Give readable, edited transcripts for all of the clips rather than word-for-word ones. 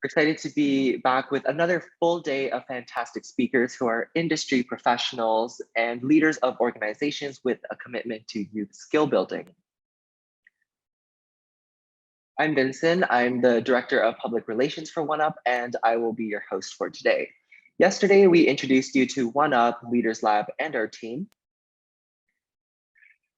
We're excited to be back with another full day of fantastic speakers who are industry professionals and leaders of organizations with a commitment to youth skill building. I'm Vincent. I'm the Director of Public Relations for OneUp, and I will be your host for today. Yesterday, we introduced you to OneUp, Leaders Lab, and our team.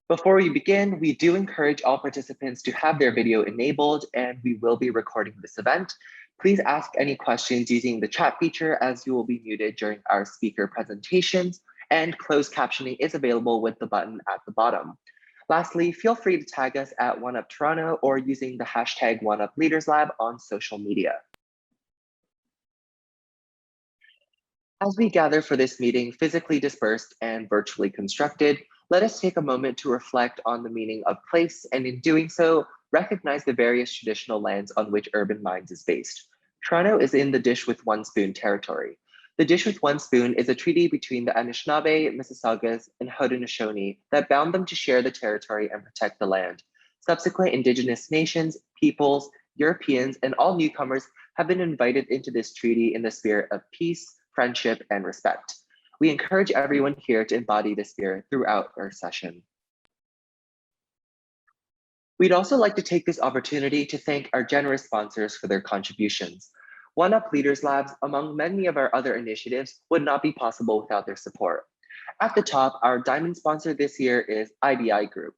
Before we begin, we do encourage all participants to have their video enabled, and we will be recording this event. Please ask any questions using the chat feature, as you will be muted during our speaker presentations, and closed captioning is available with the button at the bottom. Lastly, feel free to tag us at OneUp Toronto or using the hashtag OneUp Leaders Lab on social media. As we gather for this meeting, physically dispersed and virtually constructed, let us take a moment to reflect on the meaning of place, and in doing so, recognize the various traditional lands on which Urban Minds is based. Toronto is in the Dish with One Spoon territory. The Dish with One Spoon is a treaty between the Anishinaabe, Mississaugas, and Haudenosaunee that bound them to share the territory and protect the land. Subsequent Indigenous nations, peoples, Europeans, and all newcomers have been invited into this treaty in the spirit of peace, friendship, and respect. We encourage everyone here to embody this spirit throughout our session. We'd also like to take this opportunity to thank our generous sponsors for their contributions. OneUp Leaders Labs, among many of our other initiatives, would not be possible without their support. At the top, our diamond sponsor this year is IBI Group.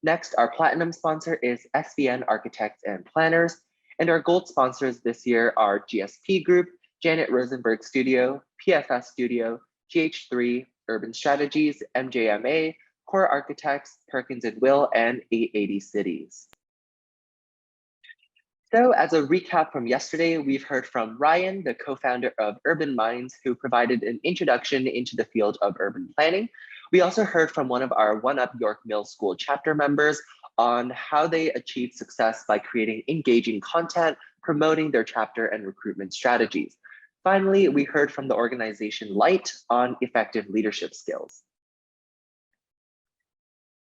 Next, our platinum sponsor is SVN Architects and Planners, and our gold sponsors this year are GSP Group, Janet Rosenberg Studio, PFS Studio, GH3, Urban Strategies, MJMA, Core Architects, Perkins & Will, and 880 Cities. So as a recap from yesterday, we've heard from Ryan, the co-founder of Urban Minds, who provided an introduction into the field of urban planning. We also heard from one of our OneUp York Mill School chapter members on how they achieved success by creating engaging content, promoting their chapter and recruitment strategies. Finally, we heard from the organization Light on effective leadership skills.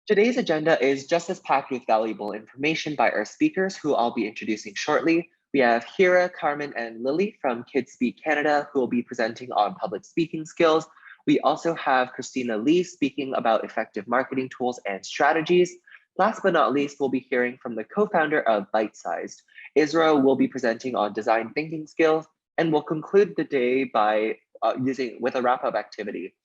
Today's agenda is just as packed with valuable information by our speakers, who I'll be introducing shortly. We have Hira, Carmen, and Lily from Kids Speak Canada, who will be presenting on public speaking skills. We also have Christina Lee speaking about effective marketing tools and strategies. Last but not least, we'll be hearing from the co-founder of Bite Sized. Israel will be presenting on design thinking skills, and we'll conclude the day by with a wrap-up activity.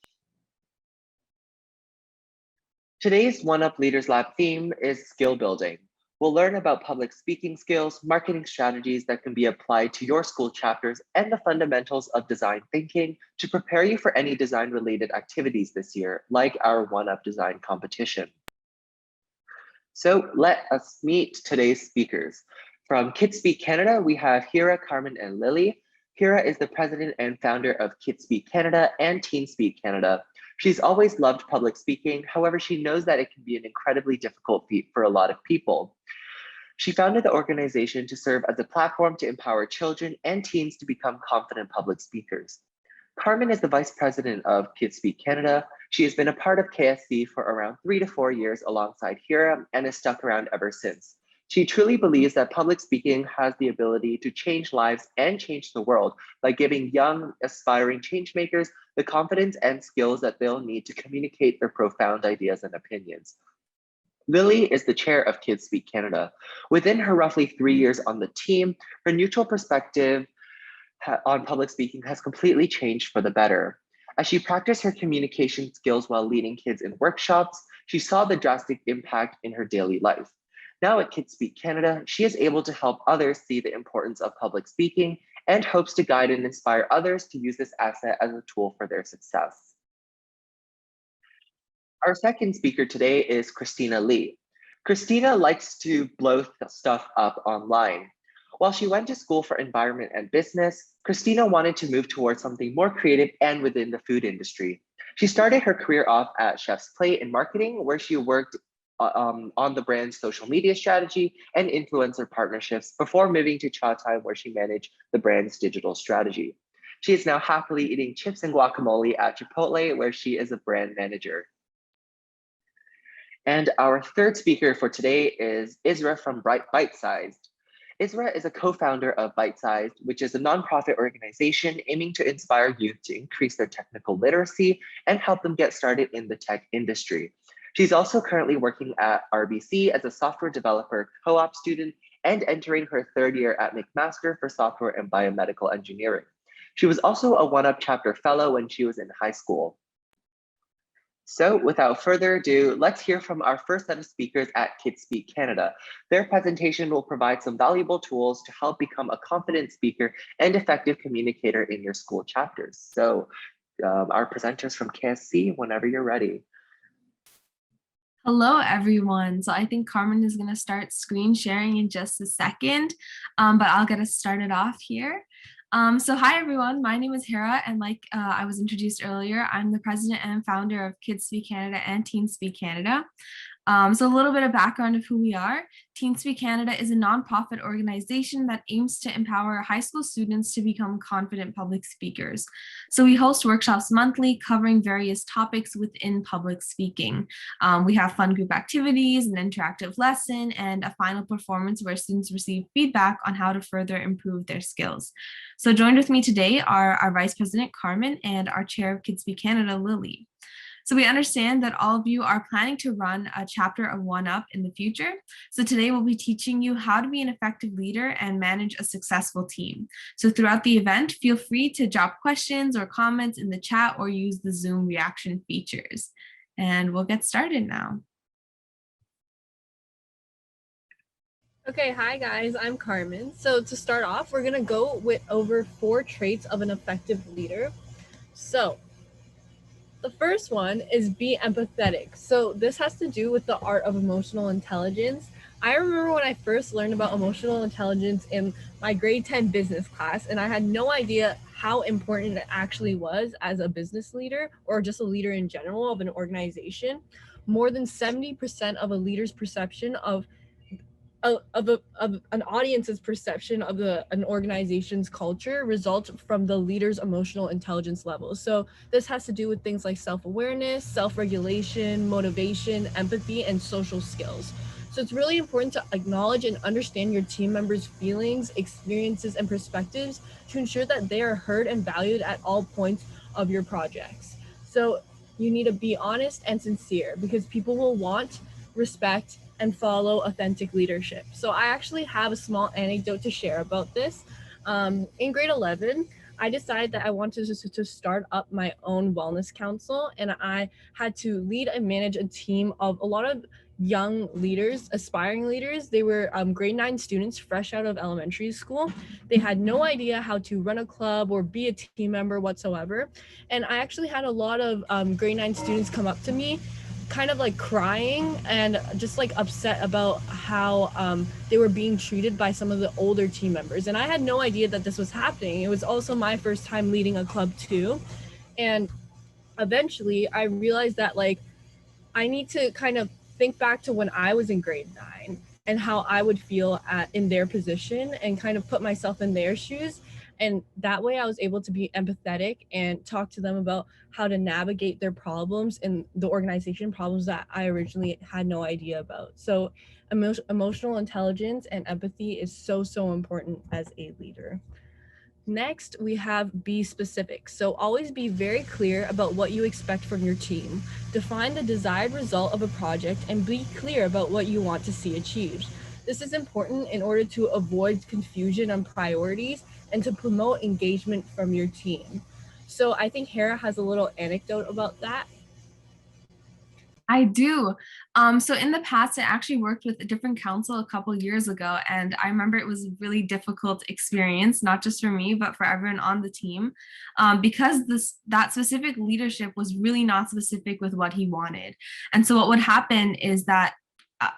Today's OneUp Leaders Lab theme is skill building. We'll learn about public speaking skills, marketing strategies that can be applied to your school chapters, and the fundamentals of design thinking to prepare you for any design-related activities this year, like our OneUp Design competition. So let us meet today's speakers. From Kids Speak Canada, we have Hira, Carmen, and Lily. Hira is the president and founder of Kids Speak Canada and Teen Speak Canada. She's always loved public speaking. However, she knows that it can be an incredibly difficult feat for a lot of people. She founded the organization to serve as a platform to empower children and teens to become confident public speakers. Carmen is the vice president of Kids Speak Canada. She has been a part of KSC for around 3 to 4 years alongside Hira and has stuck around ever since. She truly believes that public speaking has the ability to change lives and change the world by giving young, aspiring changemakers the confidence and skills that they'll need to communicate their profound ideas and opinions. Lily is the chair of Kids Speak Canada. Within her roughly 3 years on the team, her neutral perspective on public speaking has completely changed for the better. As she practiced her communication skills while leading kids in workshops, she saw the drastic impact in her daily life. Now at Kids Speak Canada, she is able to help others see the importance of public speaking and hopes to guide and inspire others to use this asset as a tool for their success. Our second speaker today is Christina Lee. Christina likes to blow stuff up online. While she went to school for environment and business, Christina wanted to move towards something more creative and within the food industry. She started her career off at Chef's Plate in marketing, where she worked on the brand's social media strategy and influencer partnerships before moving to Cha Time, where she managed the brand's digital strategy. She is now happily eating chips and guacamole at Chipotle, where she is a brand manager. And our third speaker for today is Isra from Bite Sized. Isra is a co-founder of Bite Sized, which is a nonprofit organization aiming to inspire youth to increase their technical literacy and help them get started in the tech industry. She's also currently working at RBC as a software developer co-op student and entering her third year at McMaster for software and biomedical engineering. She was also a One-Up Chapter fellow when she was in high school. So without further ado, let's hear from our first set of speakers at Kids Speak Canada. Their presentation will provide some valuable tools to help become a confident speaker and effective communicator in your school chapters. So our presenters from KSC, whenever you're ready. Hello, everyone. So I think Carmen is going to start screen sharing in just a second, but I'll get us started off here. So hi, everyone. My name is Hera, and like I was introduced earlier, I'm the president and founder of Kids Speak Canada and Teen Speak Canada. So a little bit of background of who we are. Teen Speak Canada is a nonprofit organization that aims to empower high school students to become confident public speakers. So we host workshops monthly covering various topics within public speaking. We have fun group activities, an interactive lesson, and a final performance where students receive feedback on how to further improve their skills. So joined with me today are our Vice President Carmen and our Chair of Kids Speak Canada, Lily. So we understand that all of you are planning to run a chapter of One-Up in the future. So today we'll be teaching you how to be an effective leader and manage a successful team. So throughout the event, feel free to drop questions or comments in the chat or use the Zoom reaction features. And we'll get started now. Okay, hi guys, I'm Carmen. So to start off, we're gonna go with over 4 traits of an effective leader. So the first one is be empathetic. So this has to do with the art of emotional intelligence. I remember when I first learned about emotional intelligence in my grade 10 business class, and I had no idea how important it actually was as a business leader or just a leader in general of an organization. More than 70% of a leader's perception of an audience's perception of an organization's culture results from the leader's emotional intelligence levels. So this has to do with things like self-awareness, self-regulation, motivation, empathy, and social skills. So it's really important to acknowledge and understand your team members' feelings, experiences, and perspectives to ensure that they are heard and valued at all points of your projects. So you need to be honest and sincere because people will want, respect, and follow authentic leadership. So I actually have a small anecdote to share about this. In grade 11, I decided that I wanted to start up my own wellness council, and I had to lead and manage a team of a lot of young leaders, aspiring leaders. They were grade 9 students fresh out of elementary school. They had no idea how to run a club or be a team member whatsoever. And I actually had a lot of grade 9 students come up to me kind of like crying and just like upset about how they were being treated by some of the older team members. And I had no idea that this was happening. It was also my first time leading a club too. And eventually I realized that like I need to kind of think back to when I was in grade 9 and how I would feel in their position and kind of put myself in their shoes. And that way I was able to be empathetic and talk to them about how to navigate their problems and the organization problems that I originally had no idea about. So emotional intelligence and empathy is so important as a leader. Next, we have be specific. So always be very clear about what you expect from your team. Define the desired result of a project and be clear about what you want to see achieved. This is important in order to avoid confusion on priorities and to promote engagement from your team. So I think Hera has a little anecdote about that. I do. So in the past, I actually worked with a different council a couple years ago, and I remember it was a really difficult experience, not just for me, but for everyone on the team, because that specific leadership was really not specific with what he wanted. And so what would happen is that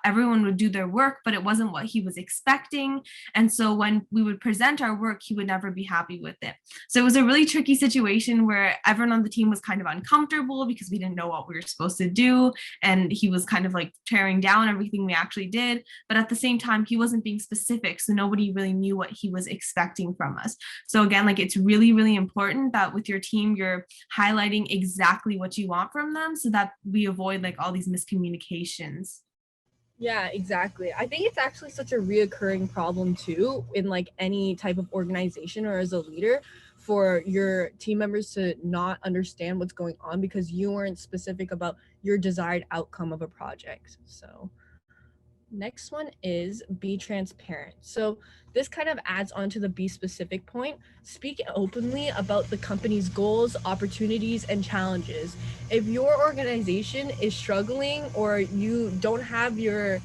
everyone would do their work, but it wasn't what he was expecting. And so when we would present our work, he would never be happy with it. So it was a really tricky situation where everyone on the team was kind of uncomfortable because we didn't know what we were supposed to do. And he was kind of like tearing down everything we actually did. But at the same time, he wasn't being specific. So nobody really knew what he was expecting from us. So again, like it's really important that with your team, you're highlighting exactly what you want from them so that we avoid like all these miscommunications. Yeah, exactly. I think it's actually such a reoccurring problem too in like any type of organization or as a leader for your team members to not understand what's going on because you weren't specific about your desired outcome of a project. So next one is be transparent. So this kind of adds on to the be specific point. Speak openly about the company's goals, opportunities, and challenges. If your organization is struggling or you don't have your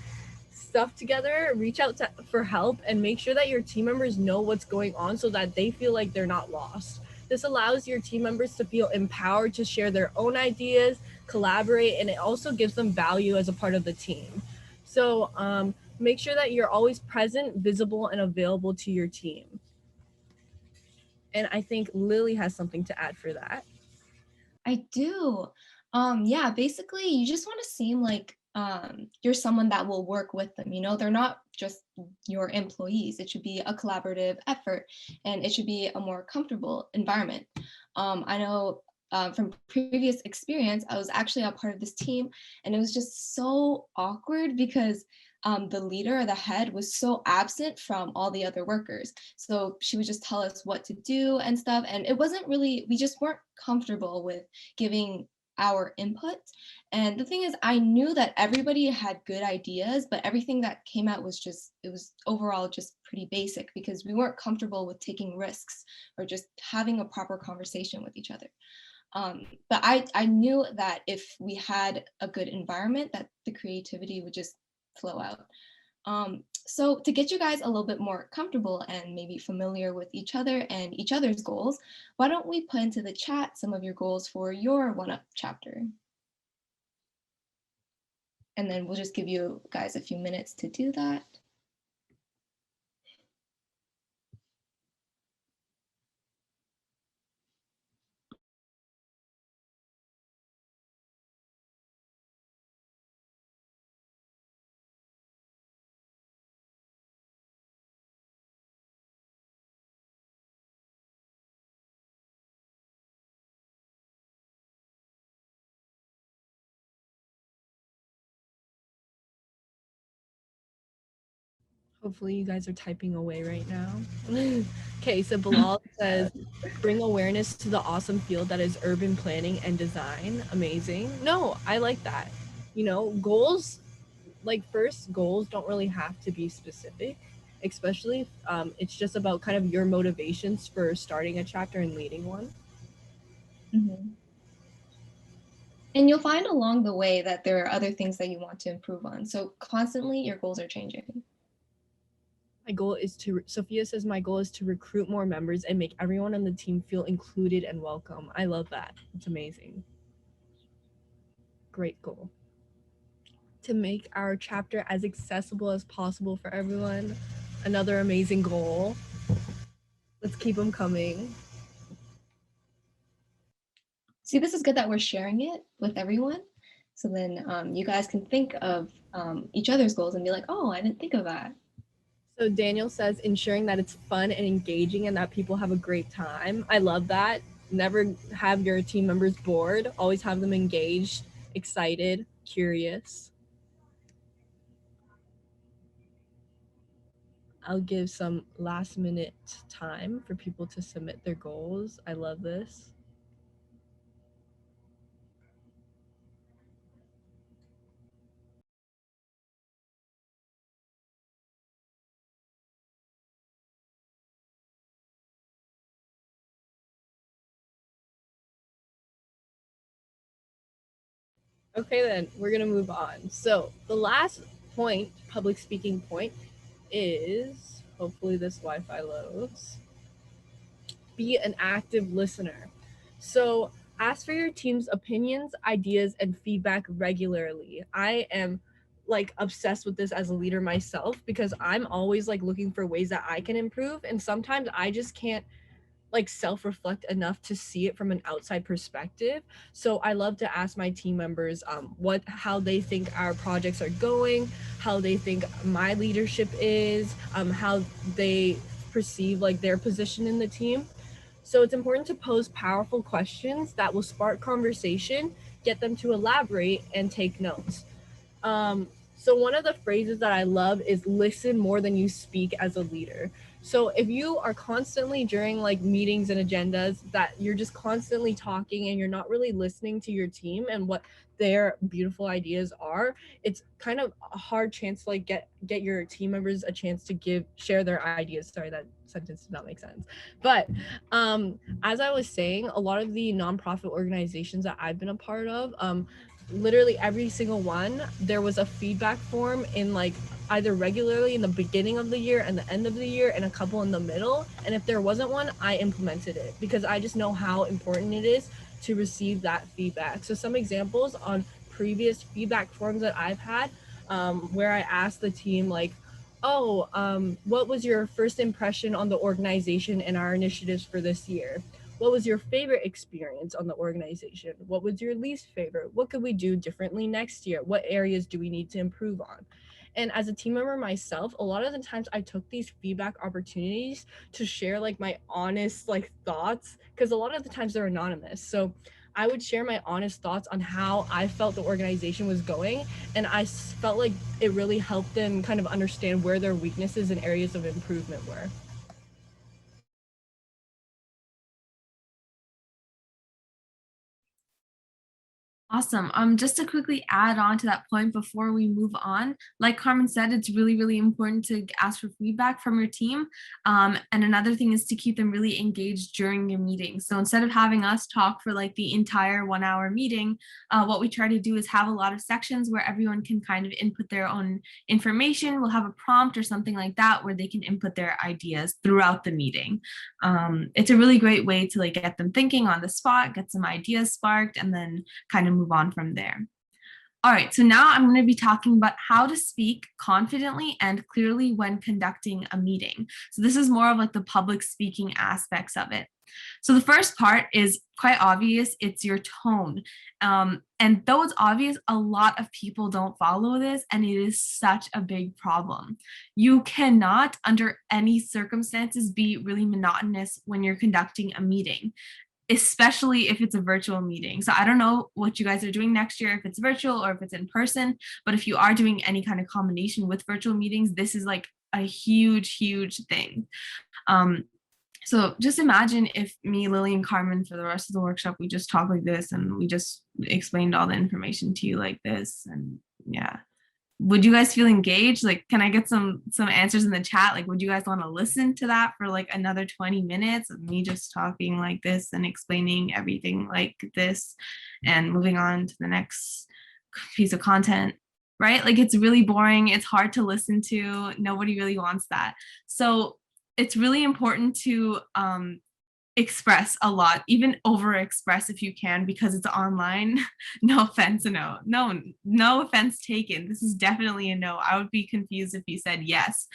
stuff together, reach out for help and make sure that your team members know what's going on so that they feel like they're not lost. This allows your team members to feel empowered to share their own ideas, collaborate, and it also gives them value as a part of the team. So make sure that you're always present, visible, and available to your team. And I think Lily has something to add for that. I do. Yeah, basically you just want to seem like you're someone that will work with them. You know, they're not just your employees. It should be a collaborative effort and it should be a more comfortable environment. I know from previous experience, I was actually a part of this team and it was just so awkward because the leader or the head was so absent from all the other workers. So she would just tell us what to do and stuff. And it wasn't really, we just weren't comfortable with giving our input. And the thing is, I knew that everybody had good ideas, but everything that came out was just, it was overall just pretty basic because we weren't comfortable with taking risks or just having a proper conversation with each other. But I knew that if we had a good environment, that the creativity would just flow out. So to get you guys a little bit more comfortable and maybe familiar with each other and each other's goals, why don't we put into the chat some of your goals for your one-up chapter? And then we'll just give you guys a few minutes to do that. Hopefully you guys are typing away right now. Okay, so Bilal says, bring awareness to the awesome field that is urban planning and design. Amazing. No, I like that. You know, goals, like first goals don't really have to be specific, especially if, it's just about kind of your motivations for starting a chapter and leading one. Mm-hmm. And you'll find along the way that there are other things that you want to improve on. So constantly your goals are changing. My goal is to, Sophia says, my goal is to recruit more members and make everyone on the team feel included and welcome. I love that. It's amazing. Great goal. To make our chapter as accessible as possible for everyone. Another amazing goal. Let's keep them coming. See, this is good that we're sharing it with everyone. So then you guys can think of each other's goals and be like, oh, I didn't think of that. So Daniel says ensuring that it's fun and engaging and that people have a great time. I love that. Never have your team members bored. Always have them engaged, excited, curious. I'll give some last minute time for people to submit their goals. I love this. Okay, then we're gonna move on. So the last point, public speaking point, is hopefully this Wi-Fi loads. Be an active listener. So ask for your team's opinions, ideas, and feedback regularly. I am like obsessed with this as a leader myself because I'm always like looking for ways that I can improve, and sometimes I just can't like self-reflect enough to see it from an outside perspective. So I love to ask my team members how they think our projects are going, how they think my leadership is, how they perceive like their position in the team. So it's important to pose powerful questions that will spark conversation, get them to elaborate and take notes. So one of the phrases that I love is listen more than you speak as a leader. So if you are constantly during like meetings and agendas that you're just constantly talking and you're not really listening to your team and what their beautiful ideas are, it's kind of a hard chance to like get your team members a chance to share their ideas. Sorry, that sentence did not make sense. But as I was saying, a lot of the nonprofit organizations that I've been a part of, literally every single one, there was a feedback form in like either regularly in the beginning of the year and the end of the year and a couple in the middle. And if there wasn't one, I implemented it because I just know how important it is to receive that feedback. So some examples on previous feedback forms that I've had, where I asked the team like, what was your first impression on the organization and our initiatives for this year? What was your favorite experience on the organization? What was your least favorite? What could we do differently next year? What areas do we need to improve on? And as a team member myself, a lot of the times I took these feedback opportunities to share like my honest like thoughts, because a lot of the times they're anonymous. So I would share my honest thoughts on how I felt the organization was going. And I felt like it really helped them kind of understand where their weaknesses and areas of improvement were. Awesome. Just to quickly add on to that point before we move on, like Carmen said, it's really, really important to ask for feedback from your team. And another thing is to keep them really engaged during your meeting. So instead of having us talk for like the entire 1 hour meeting, what we try to do is have a lot of sections where everyone can kind of input their own information. We'll have a prompt or something like that where they can input their ideas throughout the meeting. It's a really great way to like get them thinking on the spot, get some ideas sparked, and then kind of move on from there. All right, so now I'm going to be talking about how to speak confidently and clearly when conducting a meeting. So this is more of like the public speaking aspects of it. So the first part is quite obvious. It's your tone. And though it's obvious, a lot of people don't follow this, and it is such a big problem. You cannot, under any circumstances, be really monotonous when you're conducting a meeting, especially if it's a virtual meeting. So I don't know what you guys are doing next year, if it's virtual or if it's in person, but if you are doing any kind of combination with virtual meetings, this is like a huge, huge thing. So just imagine if me, Lily, and Carmen for the rest of the workshop, we just talk like this and we just explained all the information to you like this. And yeah. Would you guys feel engaged? Like, can I get some answers in the chat? Like, would you guys want to listen to that for like another 20 minutes of me just talking like this and explaining everything like this and moving on to the next piece of content, right? Like, it's really boring. It's hard to listen to. Nobody really wants that. So it's really important to express a lot, even over express if you can, because it's online. No offense, no offense taken. This is definitely a no. I would be confused if you said yes.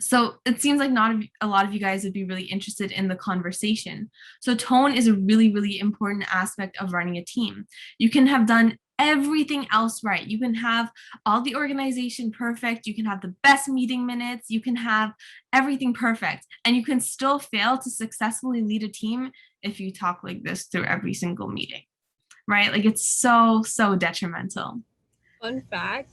So it seems like not a lot of you guys would be really interested in the conversation. So tone is a really, really important aspect of running a team. You can have done everything else right. You can have all the organization perfect. You can have the best meeting minutes. You can have everything perfect. And you can still fail to successfully lead a team if you talk like this through every single meeting, right? Like it's so, so detrimental. Fun fact,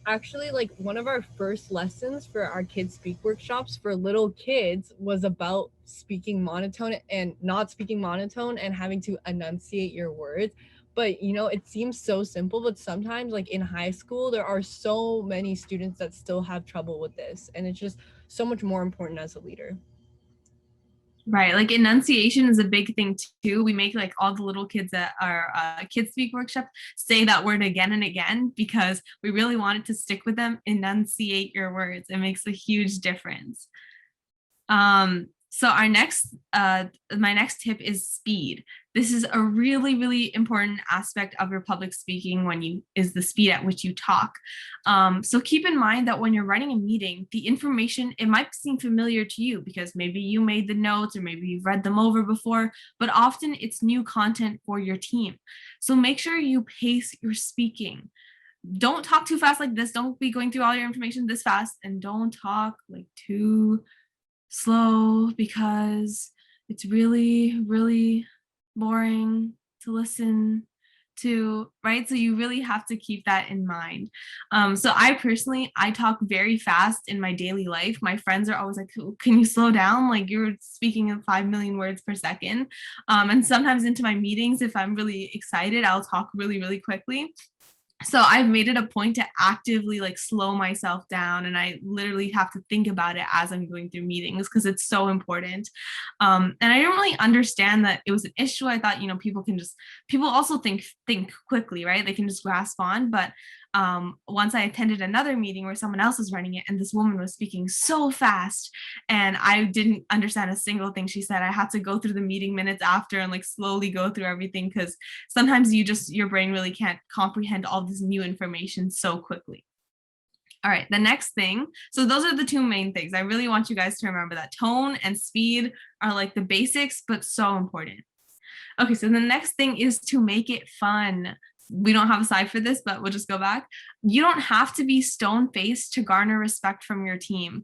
actually like one of our first lessons for our kids speak workshops for little kids was about speaking monotone and not speaking monotone and having to enunciate your words. But you know, it seems so simple, but sometimes like in high school there are so many students that still have trouble with this, and it's just so much more important as a leader. Right, like enunciation is a big thing too. We make like all the little kids that are Kids Speak workshop say that word again and again because we really want it to stick with them. Enunciate your words. It makes a huge difference. So our my next tip is speed. This is a really, really important aspect of your public speaking is the speed at which you talk. So keep in mind that when you're running a meeting, the information, it might seem familiar to you because maybe you made the notes or maybe you've read them over before, but often it's new content for your team. So make sure you pace your speaking. Don't talk too fast like this. Don't be going through all your information this fast, and don't talk like too slow because it's really, really boring to listen to, right? So you really have to keep that in mind. So I personally, I talk very fast in my daily life. My friends are always like, can you slow down? Like you're speaking in 5 million words per second. And sometimes into my meetings, if I'm really excited, I'll talk really, really quickly. So I've made it a point to actively like slow myself down, and I literally have to think about it as I'm going through meetings because it's so important. And I didn't really understand that it was an issue. I thought, people also think quickly, right? They can just grasp on. But once I attended another meeting where someone else was running it, and this woman was speaking so fast, and I didn't understand a single thing she said. I had to go through the meeting minutes after and like slowly go through everything because sometimes your brain really can't comprehend all this new information so quickly. All right, the next thing. So those are the two main things. I really want you guys to remember that tone and speed are like the basics, but so important. Okay, so the next thing is to make it fun. We don't have a slide for this, but we'll just go back. You don't have to be stone-faced to garner respect from your team.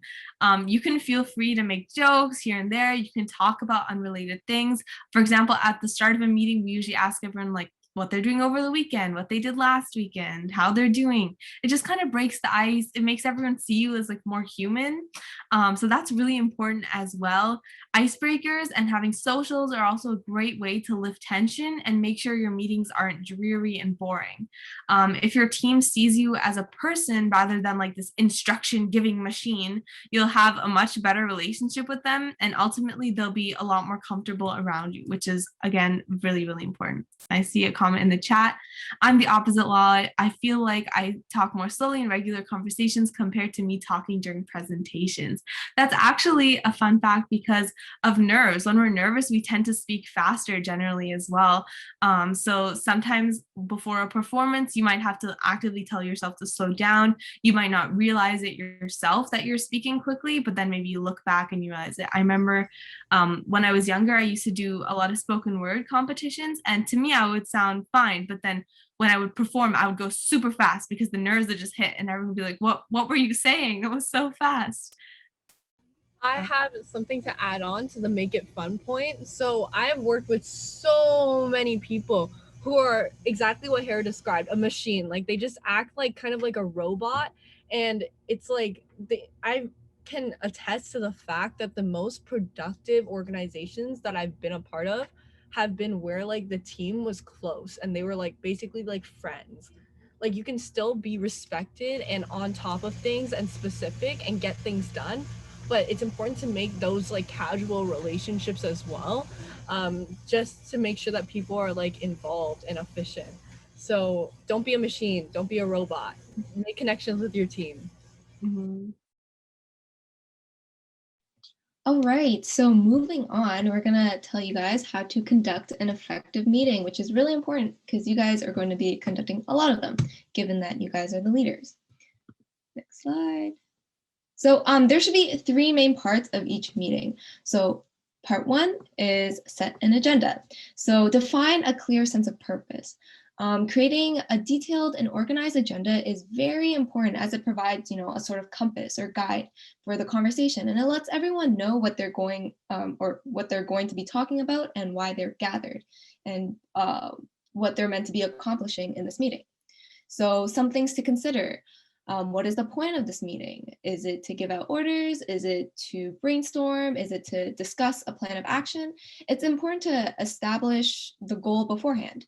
You can feel free to make jokes here and there. You can talk about unrelated things. For example, at the start of a meeting, we usually ask everyone like what they're doing over the weekend, what they did last weekend, how they're doing. It just kind of breaks the ice. It makes everyone see you as like more human. So that's really important as well. Icebreakers and having socials are also a great way to lift tension and make sure your meetings aren't dreary and boring. If your team sees you as a person rather than like this instruction giving machine, you'll have a much better relationship with them, and ultimately they'll be a lot more comfortable around you, which is again really, really important. I see a comment in the chat. I'm the opposite law. I feel like I talk more slowly in regular conversations compared to me talking during presentations. That's actually a fun fact because of nerves. When we're nervous, we tend to speak faster generally as well. So sometimes before a performance, you might have to actively tell yourself to slow down. You might not realize it yourself that you're speaking quickly, but then maybe you look back and you realize it. I remember when I was younger, I used to do a lot of spoken word competitions, and to me, I would sound fine, but then when I would perform, I would go super fast because the nerves would just hit, and everyone would be like, what were you saying? It was so fast. I have something to add on to the make it fun point. So I have worked with so many people who are exactly what Hera described, a machine. Like they just act like kind of like a robot. And it's like I can attest to the fact that the most productive organizations that I've been a part of have been where like the team was close and they were like basically like friends. Like you can still be respected and on top of things and specific and get things done, but it's important to make those like casual relationships as well, just to make sure that people are like involved and efficient. So don't be a machine, don't be a robot, make connections with your team. Mm-hmm. All right, so moving on, we're gonna tell you guys how to conduct an effective meeting, which is really important because you guys are going to be conducting a lot of them, given that you guys are the leaders. Next slide. So there should be 3 main parts of each meeting. So part 1 is set an agenda. So define a clear sense of purpose. Creating a detailed and organized agenda is very important as it provides, a sort of compass or guide for the conversation, and it lets everyone know what they're going to be talking about and why they're gathered, and what they're meant to be accomplishing in this meeting. So some things to consider. What is the point of this meeting? Is it to give out orders? Is it to brainstorm? Is it to discuss a plan of action? It's important to establish the goal beforehand.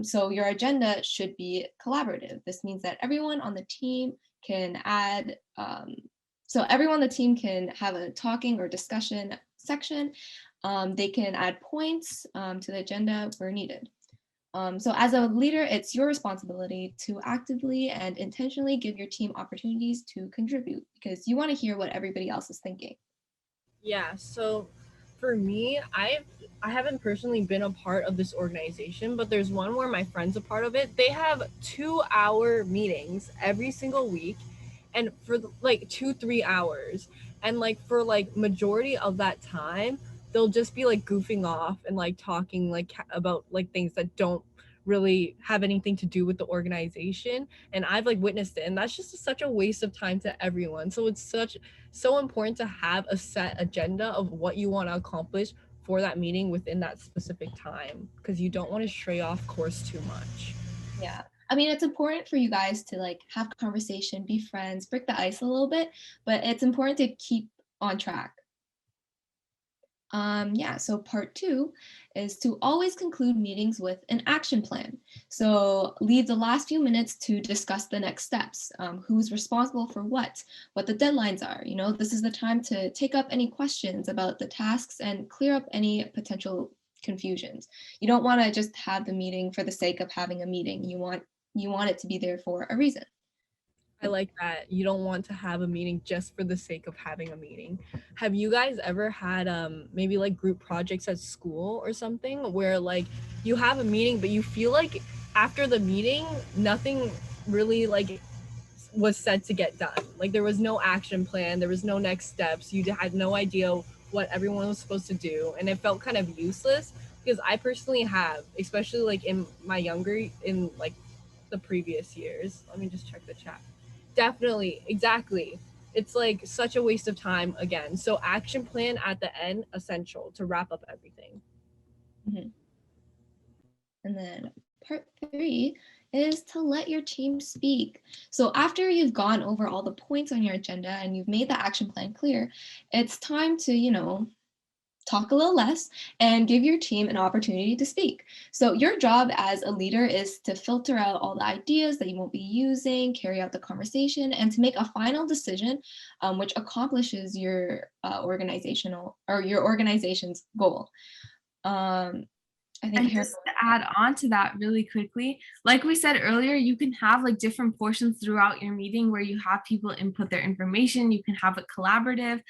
So your agenda should be collaborative. This means that everyone on the team can everyone on the team can have a talking or discussion section. They can add points to the agenda where needed. So as a leader, it's your responsibility to actively and intentionally give your team opportunities to contribute because you want to hear what everybody else is thinking. Yeah, so for me, I haven't personally been a part of this organization, but there's one where my friend's a part of it. They have 2-hour meetings every single week, and for like 2-3 hours, and like for like majority of that time they'll just be like goofing off and like talking like about like things that don't really have anything to do with the organization, and I've like witnessed it, and that's just such a waste of time to everyone. So it's so important to have a set agenda of what you want to accomplish for that meeting within that specific time, because you don't want to stray off course too much. Yeah. I mean, it's important for you guys to like have conversation, be friends, break the ice a little bit, but it's important to keep on track. Yeah, so part 2 is to always conclude meetings with an action plan. So leave the last few minutes to discuss the next steps, who's responsible for what the deadlines are. You know, this is the time to take up any questions about the tasks and clear up any potential confusions. You don't want to just have the meeting for the sake of having a meeting. You want it to be there for a reason. I like that. You don't want to have a meeting just for the sake of having a meeting. Have you guys ever had maybe like group projects at school or something where like you have a meeting but you feel like after the meeting nothing really like was said to get done? Like there was no action plan, there was no next steps. You had no idea what everyone was supposed to do and it felt kind of useless, because I personally have, especially like in like the previous years. Let me just check the chat. Definitely, exactly. It's like such a waste of time again. So action plan at the end, essential to wrap up everything. Mm-hmm. And then part 3 is to let your team speak. So after you've gone over all the points on your agenda and you've made the action plan clear, it's time to, talk a little less and give your team an opportunity to speak. So your job as a leader is to filter out all the ideas that you won't be using, carry out the conversation, and to make a final decision which accomplishes your your organization's goal. I think And just to add on to that really quickly, like we said earlier, you can have like different portions throughout your meeting where you have people input their information. You can have it collaborative.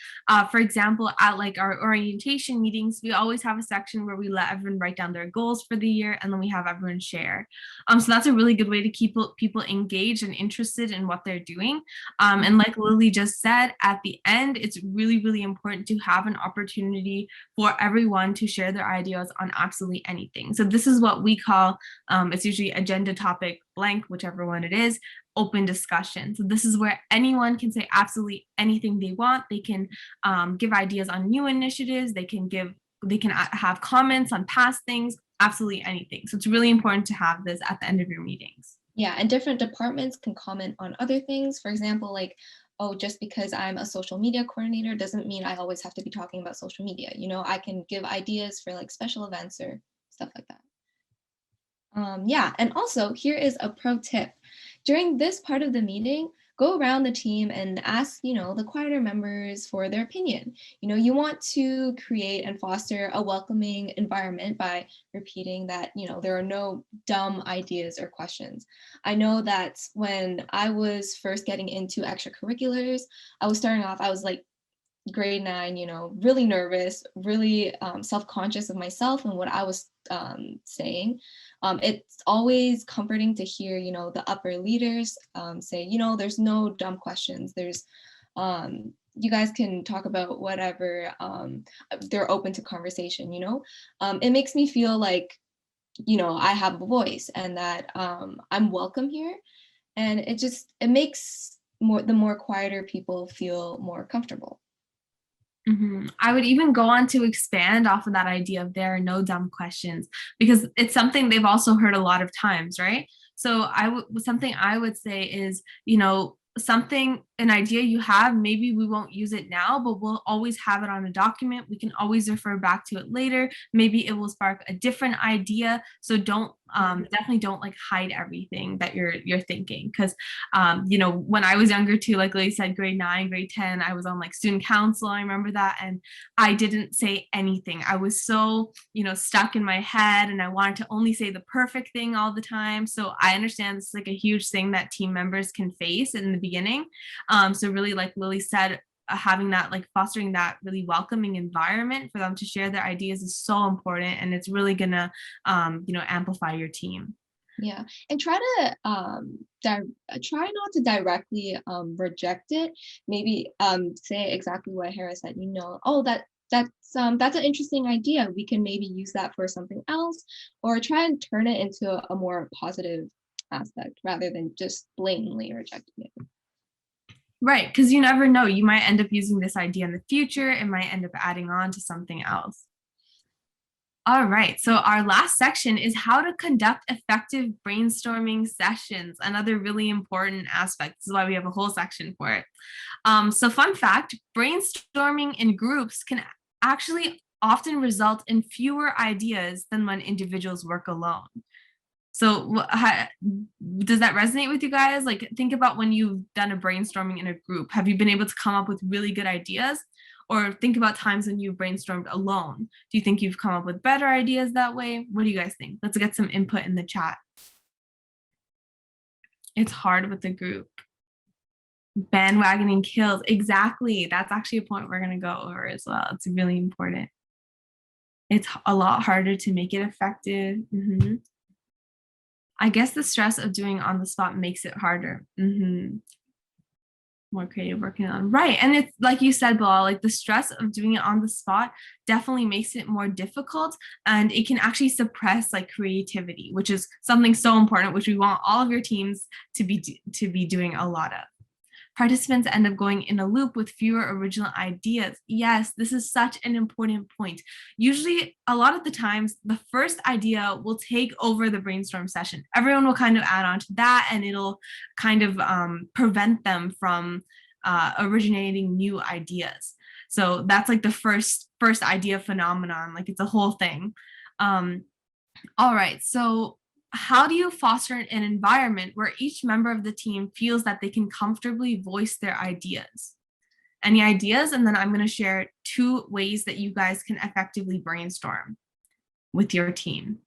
For example, at like our orientation meetings, we always have a section where we let everyone write down their goals for the year, and then we have everyone share. So that's a really good way to keep people engaged and interested in what they're doing. And like Lily just said, at the end, it's really, really important to have an opportunity for everyone to share their ideas on absolutely anything. So this is what we call, it's usually agenda topic blank, whichever one it is, open discussion. So this is where anyone can say absolutely anything they want. They can give ideas on new initiatives. They can have comments on past things, absolutely anything. So it's really important to have this at the end of your meetings. Yeah, and different departments can comment on other things. For example, like, oh, just because I'm a social media coordinator doesn't mean I always have to be talking about social media. You know, I can give ideas for like special events or stuff like that. Yeah, and also here is a pro tip. During this part of the meeting, go around the team and ask, the quieter members for their opinion. You want to create and foster a welcoming environment by repeating that, there are no dumb ideas or questions. I know that when I was first getting into extracurriculars, I was starting off, I was like grade 9, really nervous, really self-conscious of myself and what I was saying. It's always comforting to hear, the upper leaders say, there's no dumb questions. There's, you guys can talk about whatever. They're open to conversation, It makes me feel like, I have a voice and that I'm welcome here. And it makes the more quieter people feel more comfortable. Mm-hmm. I would even go on to expand off of that idea of there are no dumb questions, because it's something they've also heard a lot of times, right? So something I would say is, an idea you have, maybe we won't use it now, but we'll always have it on a document. We can always refer back to it later. Maybe it will spark a different idea. So definitely don't like hide everything that you're thinking. Because when I was younger too, like Lily said, grade 9, grade 10, I was on like student council. I remember that. And I didn't say anything. I was so, stuck in my head, and I wanted to only say the perfect thing all the time. So I understand this is like a huge thing that team members can face in the beginning. So really, like Lily said, having that, like fostering that really welcoming environment for them to share their ideas is so important, and it's really gonna, amplify your team. Yeah, and try to try not to directly reject it. Maybe say exactly what Hera said. Oh, that's an interesting idea. We can maybe use that for something else, or try and turn it into a more positive aspect rather than just blatantly rejecting it. Right, because you never know. You might end up using this idea in the future. It might end up adding on to something else. All right, so our last section is how to conduct effective brainstorming sessions, another really important aspect. This is why we have a whole section for it. So fun fact, brainstorming in groups can actually often result in fewer ideas than when individuals work alone. So does that resonate with you guys? Like, think about when you've done a brainstorming in a group. Have you been able to come up with really good ideas? Or think about times when you've brainstormed alone. Do you think you've come up with better ideas that way? What do you guys think? Let's get some input in the chat. It's hard with the group. Bandwagoning kills. Exactly. That's actually a point we're going to go over as well. It's really important. It's a lot harder to make it effective. I guess the stress of doing on the spot makes it harder. More creative working on. Right. And it's like you said, Bilal, like the stress of doing it on the spot definitely makes it more difficult, and it can actually suppress like creativity, which is something so important, which we want all of your teams to be doing a lot of. Participants end up going in a loop with fewer original ideas. Yes, this is such an important point. Usually, a lot of the times, the first idea will take over the brainstorm session. Everyone will kind of add on to that, and it'll kind of prevent them from originating new ideas. So that's like the first idea phenomenon. Like it's a whole thing. All right, so how do you foster an environment where each member of the team feels that they can comfortably voice their ideas? Any ideas? And then I'm going to share 2 ways that you guys can effectively brainstorm with your team.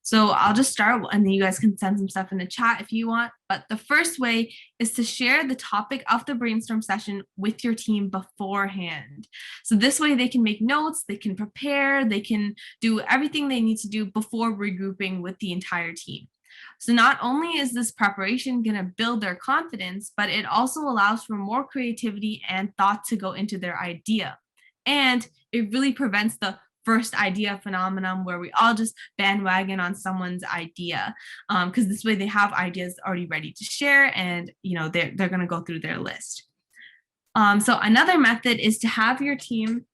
So I'll just start, and then you guys can send some stuff in the chat if you want. But the first way is to share the topic of the brainstorm session with your team beforehand. So this way they can make notes, they can prepare, they can do everything they need to do before regrouping with the entire team. So not only is this preparation going to build their confidence, but it also allows for more creativity and thought to go into their idea. And it really prevents the first idea phenomenon where we all just bandwagon on someone's idea, because this way they have ideas already ready to share, and they're going to go through their list. So another method is to have your team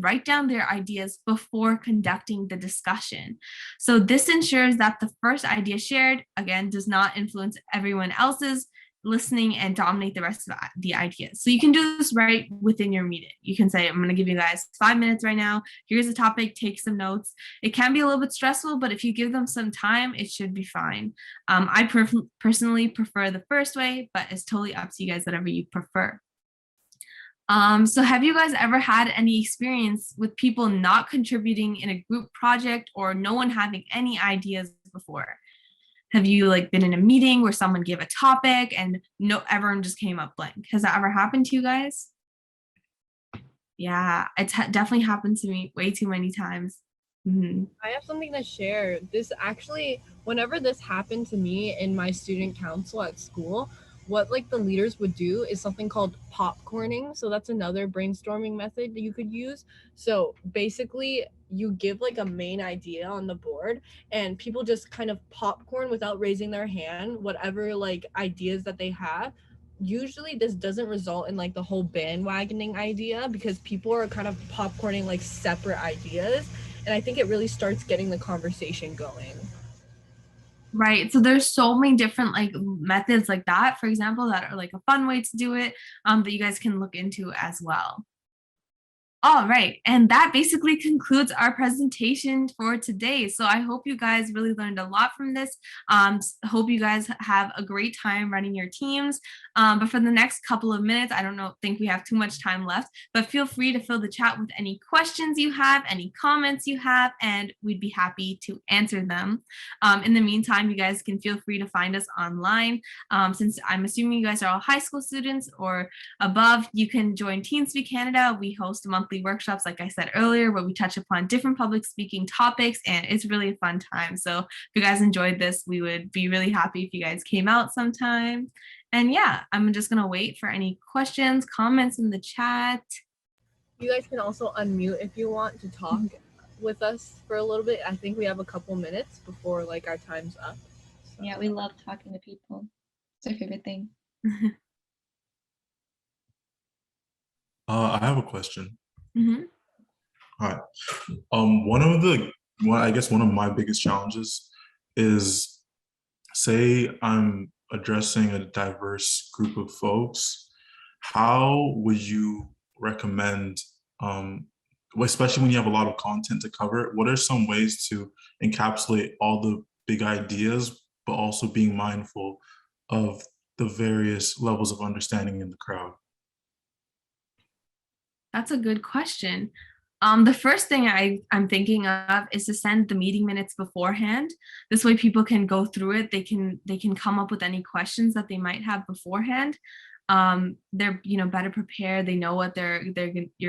write down their ideas before conducting the discussion. So this ensures that the first idea shared, again, does not influence everyone else's listening and dominate the rest of the ideas. So you can do this right within your meeting. You can say, I'm going to give you guys 5 minutes right now. Here's the topic, take some notes. It can be a little bit stressful, but if you give them some time, it should be fine. I personally prefer the first way, but it's totally up to you guys, whatever you prefer. So have you guys ever had any experience with people not contributing in a group project, or no one having any ideas before? Have you been in a meeting where someone gave a topic and everyone just came up blank? Has that ever happened to you guys? Yeah, it's definitely happened to me way too many times. I have something to share. Whenever this happened to me in my student council at school, what the leaders would do is something called popcorning. So that's another brainstorming method that you could use. So basically you give a main idea on the board, and people just kind of popcorn without raising their hand, whatever ideas that they have. Usually this doesn't result in the whole bandwagoning idea, because people are kind of popcorning separate ideas. And I think it really starts getting the conversation going. Right. So there's so many different methods like that, for example, that are a fun way to do it, that you guys can look into as well. All right, and that basically concludes our presentation for today. So I hope you guys really learned a lot from this. Hope you guys have a great time running your teams. But for the next couple of minutes, I don't think we have too much time left, but feel free to fill the chat with any questions you have, any comments you have, and we'd be happy to answer them. In the meantime, you guys can feel free to find us online. Since I'm assuming you guys are all high school students or above, you can join TeenSpeak Canada. We host monthly workshops, like I said earlier, where we touch upon different public speaking topics, and it's really a fun time. So if you guys enjoyed this, we would be really happy if you guys came out sometime. And yeah, I'm just gonna wait for any questions, comments in the chat. You guys can also unmute if you want to talk with us for a little bit. I think we have a couple minutes before our time's up. So. Yeah, we love talking to people. It's our favorite thing. I have a question. Hi. I guess one of my biggest challenges is, say I'm addressing a diverse group of folks, how would you recommend, especially when you have a lot of content to cover, what are some ways to encapsulate all the big ideas, but also being mindful of the various levels of understanding in the crowd? That's a good question. The first thing I'm thinking of is to send the meeting minutes beforehand. This way people can go through it. They can come up with any questions that they might have beforehand. They're better prepared. They know what you're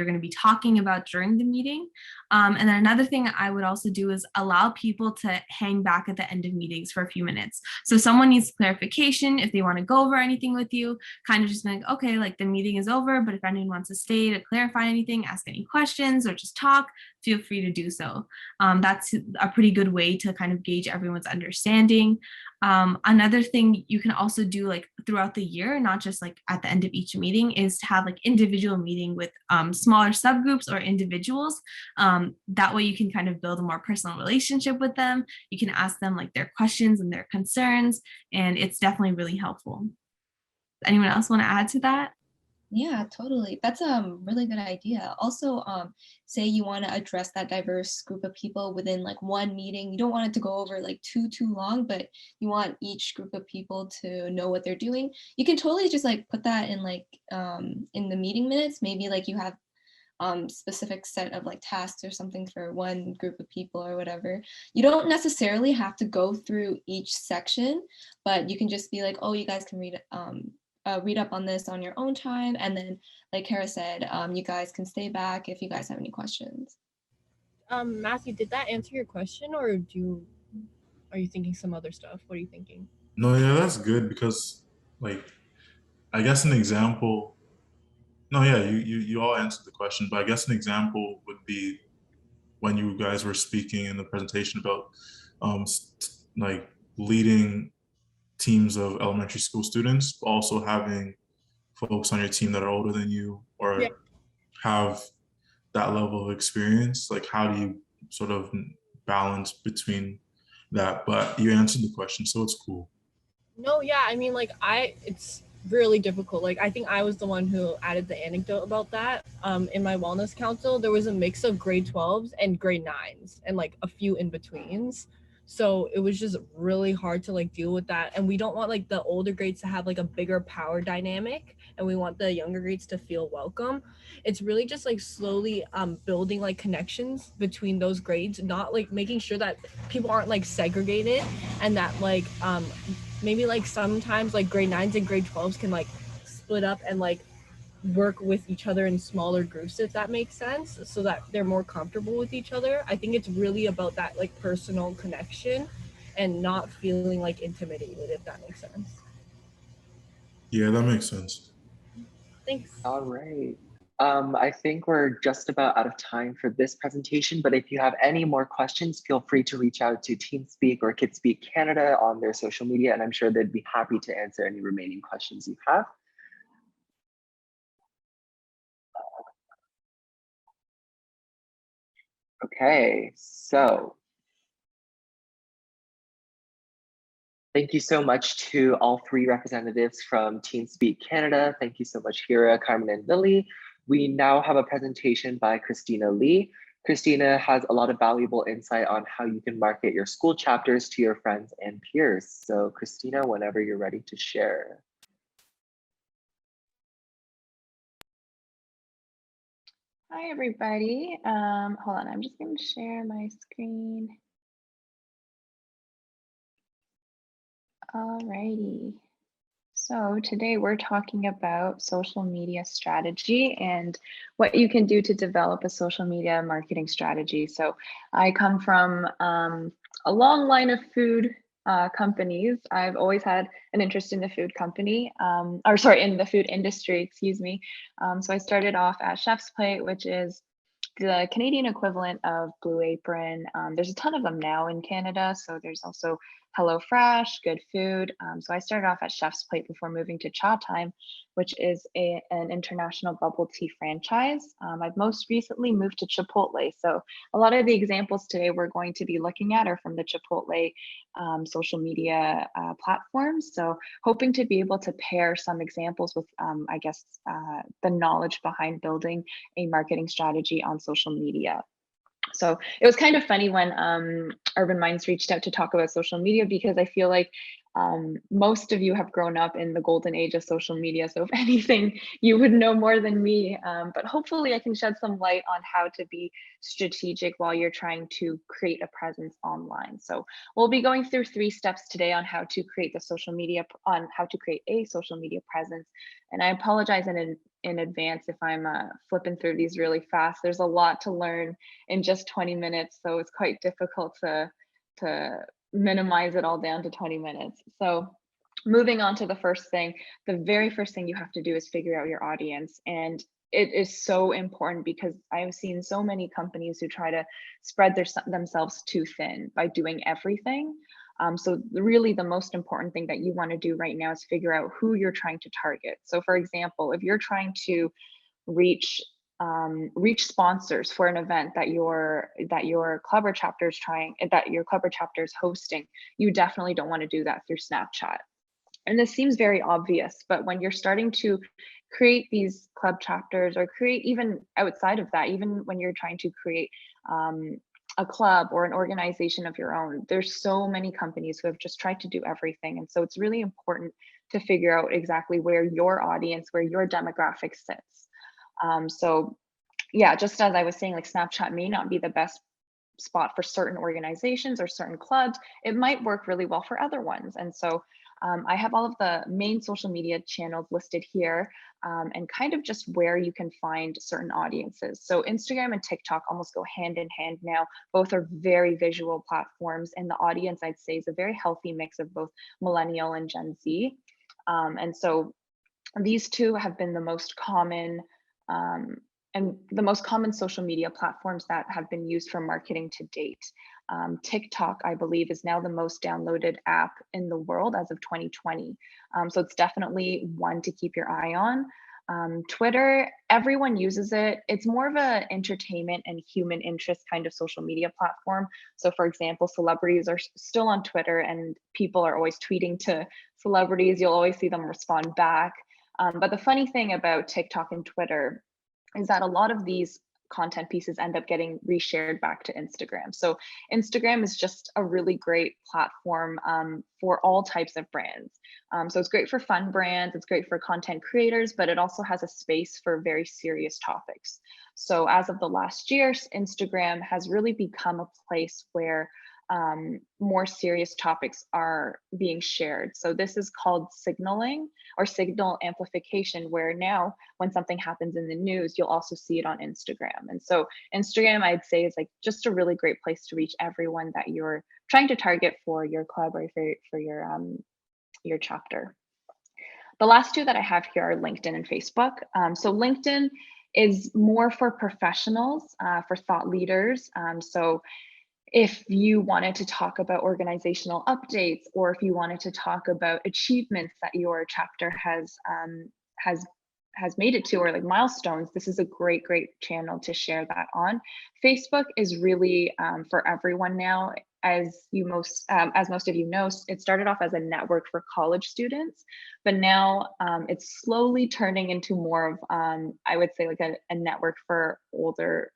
going to be talking about during the meeting. And then another thing I would also do is allow people to hang back at the end of meetings for a few minutes. So if someone needs clarification, if they want to go over anything with you, kind of just be like, okay, like the meeting is over, but if anyone wants to stay to clarify anything, ask any questions, or just talk, feel free to do so. That's a pretty good way to kind of gauge everyone's understanding. Another thing you can also do like throughout the year, not just like at the end of each meeting, is to have like individual meeting with smaller subgroups or individuals. That way you can kind of build a more personal relationship with them. You can ask them like their questions and their concerns, and it's definitely really helpful. Anyone else want to add to that? Yeah, totally. That's a really good idea. Also, say you want to address that diverse group of people within like one meeting. You don't want it to go over like too long, but you want each group of people to know what they're doing. You can totally just like put that in like in the meeting minutes. Maybe like you have specific set of like tasks or something for one group of people or whatever. You don't necessarily have to go through each section, but you can just be like, oh, you guys can read up on this on your own time. And then, like Kara said, you guys can stay back if you guys have any questions. Matthew, did that answer your question, or are you thinking some other stuff? What are you thinking? No, yeah, that's good because, like, I guess an example. No, yeah, you all answered the question, but I guess an example would be when you guys were speaking in the presentation about, like leading teams of elementary school students, but also having folks on your team that are older than you Yeah. or have that level of experience. Like, how do you sort of balance between that? But you answered the question, so it's cool. No, yeah, I mean, like, it's really difficult. Like, I think I was the one who added the anecdote about that. In my wellness council, there was a mix of grade 12s and grade 9s and like a few in betweens. So it was just really hard to like deal with that. And we don't want like the older grades to have like a bigger power dynamic, and we want the younger grades to feel welcome. It's really just like slowly building like connections between those grades, not like making sure that people aren't like segregated, and that like maybe like sometimes like grade 9s and grade 12s can like split up and like work with each other in smaller groups, if that makes sense, so that they're more comfortable with each other. I think it's really about that like personal connection and not feeling like intimidated, if that makes sense. Yeah, that makes sense. Thanks. All right. I think we're just about out of time for this presentation, but if you have any more questions, feel free to reach out to TeenSpeak or KidSpeak Canada on their social media, and I'm sure they'd be happy to answer any remaining questions you have. Okay, so thank you so much to all three representatives from TeenSpeak Canada. Thank you so much, Hira, Carmen, and Lily. We now have a presentation by Christina Lee. Christina has a lot of valuable insight on how you can market your school chapters to your friends and peers. So Christina, whenever you're ready to share. Hi, everybody. Hold on, I'm just going to share my screen. Alrighty. So today we're talking about social media strategy and what you can do to develop a social media marketing strategy. So I come from a long line of food companies. I've always had an interest in the food company, in the food industry, excuse me. So I started off at Chef's Plate, which is the Canadian equivalent of Blue Apron. There's a ton of them now in Canada. So there's also HelloFresh, good food. So I started off at Chef's Plate before moving to Cha Time, which is an international bubble tea franchise. I've most recently moved to Chipotle. So a lot of the examples today we're going to be looking at are from the Chipotle social media platforms. So hoping to be able to pair some examples with, I guess, the knowledge behind building a marketing strategy on social media. So it was kind of funny when Urban Minds reached out to talk about social media, because I feel like most of you have grown up in the golden age of social media. So if anything, you would know more than me. But hopefully I can shed some light on how to be strategic while you're trying to create a presence online. So we'll be going through 3 steps today on how to create a social media presence. And I apologize in advance if I'm flipping through these really fast. There's a lot to learn in just 20 minutes, so it's quite difficult to minimize it all down to 20 minutes. So moving on to the first thing, the very first thing you have to do is figure out your audience. And it is so important, because I've seen so many companies who try to spread themselves too thin by doing everything. So really the most important thing that you want to do right now is figure out who you're trying to target. So for example, if you're trying to reach sponsors for an event that your club or chapter is hosting, you definitely don't want to do that through Snapchat. And this seems very obvious, but when you're starting to create these club chapters, or create even outside of that, even when you're trying to create a club or an organization of your own, there's so many companies who have just tried to do everything. And so it's really important to figure out exactly where your audience, where your demographic sits. So yeah, just as I was saying, like Snapchat may not be the best spot for certain organizations or certain clubs. It might work really well for other ones. And so I have all of the main social media channels listed here, and kind of just where you can find certain audiences. So Instagram and TikTok almost go hand in hand now. Both are very visual platforms, and the audience, I'd say, is a very healthy mix of both millennial and Gen Z. And so these two have been the most common social media platforms that have been used for marketing to date. TikTok, I believe, is now the most downloaded app in the world as of 2020. So it's definitely one to keep your eye on. Twitter, everyone uses it. It's more of an entertainment and human interest kind of social media platform. So for example, celebrities are still on Twitter, and people are always tweeting to celebrities. You'll always see them respond back. But the funny thing about TikTok and Twitter is that a lot of these content pieces end up getting reshared back to Instagram. So Instagram is just a really great platform for all types of brands. So it's great for fun brands, it's great for content creators, but it also has a space for very serious topics. So as of the last year, Instagram has really become a place where more serious topics are being shared. So this is called signaling or signal amplification, where now when something happens in the news, you'll also see it on Instagram. And so Instagram, I'd say, is like just a really great place to reach everyone that you're trying to target for your club or for your chapter. The last two that I have here are LinkedIn and Facebook. So LinkedIn is more for professionals, for thought leaders. So if you wanted to talk about organizational updates, or if you wanted to talk about achievements that your chapter has made it to, or like milestones, this is a great channel to share that on. Facebook is really for everyone now. As most of you know, it started off as a network for college students, but now it's slowly turning into more of, I would say, like a network for older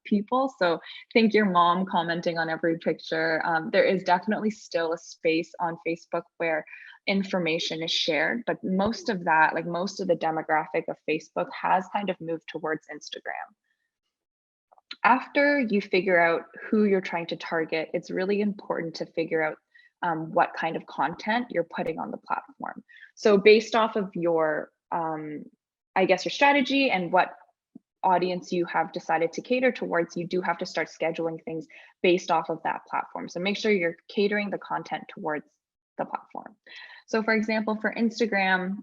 people. So think your mom commenting on every picture. There is definitely still a space on Facebook where information is shared, but most of that, like most of the demographic of Facebook, has kind of moved towards Instagram. After you figure out who you're trying to target, it's really important to figure out what kind of content you're putting on the platform. So based off of your, I guess, your strategy and what audience you have decided to cater towards, you do have to start scheduling things based off of that platform. So make sure you're catering the content towards the platform. So for example, for Instagram,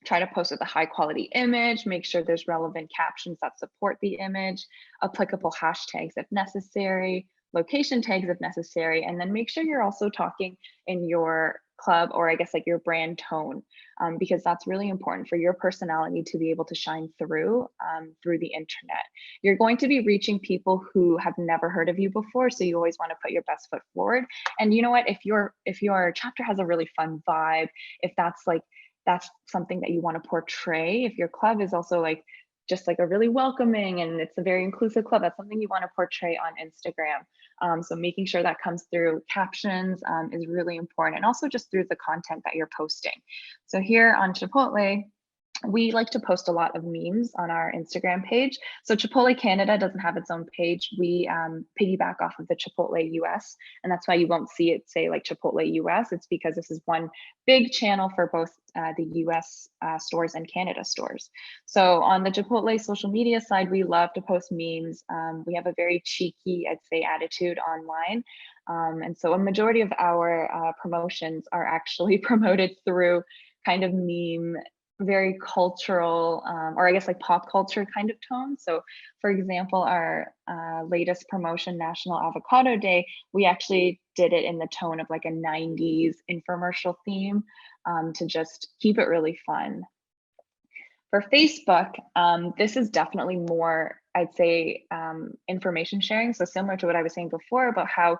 try to post with a high quality image, make sure there's relevant captions that support the image, applicable hashtags if necessary, location tags if necessary, and then make sure you're also talking in your club, or I guess like your brand tone, because that's really important for your personality to be able to shine through the internet. You're going to be reaching people who have never heard of you before, so you always want to put your best foot forward. And you know what, if your chapter has a really fun vibe, if that's something that you want to portray, if your club is also like just like a really welcoming and it's a very inclusive club, that's something you want to portray on Instagram. So making sure that comes through captions is really important, and also just through the content that you're posting. So here on Chipotle, we like to post a lot of memes on our Instagram page. So Chipotle Canada doesn't have its own page. We piggyback off of the Chipotle US, and that's why you won't see it say like Chipotle US. It's because this is one big channel for both the US stores and Canada stores. So on the Chipotle social media side, we love to post memes. We have a very cheeky, I'd say, attitude online. And so a majority of our promotions are actually promoted through kind of meme, very cultural, or I guess like pop culture kind of tone. So for example, our latest promotion, National Avocado Day, we actually did it in the tone of like a 90s infomercial theme, to just keep it really fun. For Facebook, this is definitely more, I'd say, information sharing. So similar to what I was saying before about how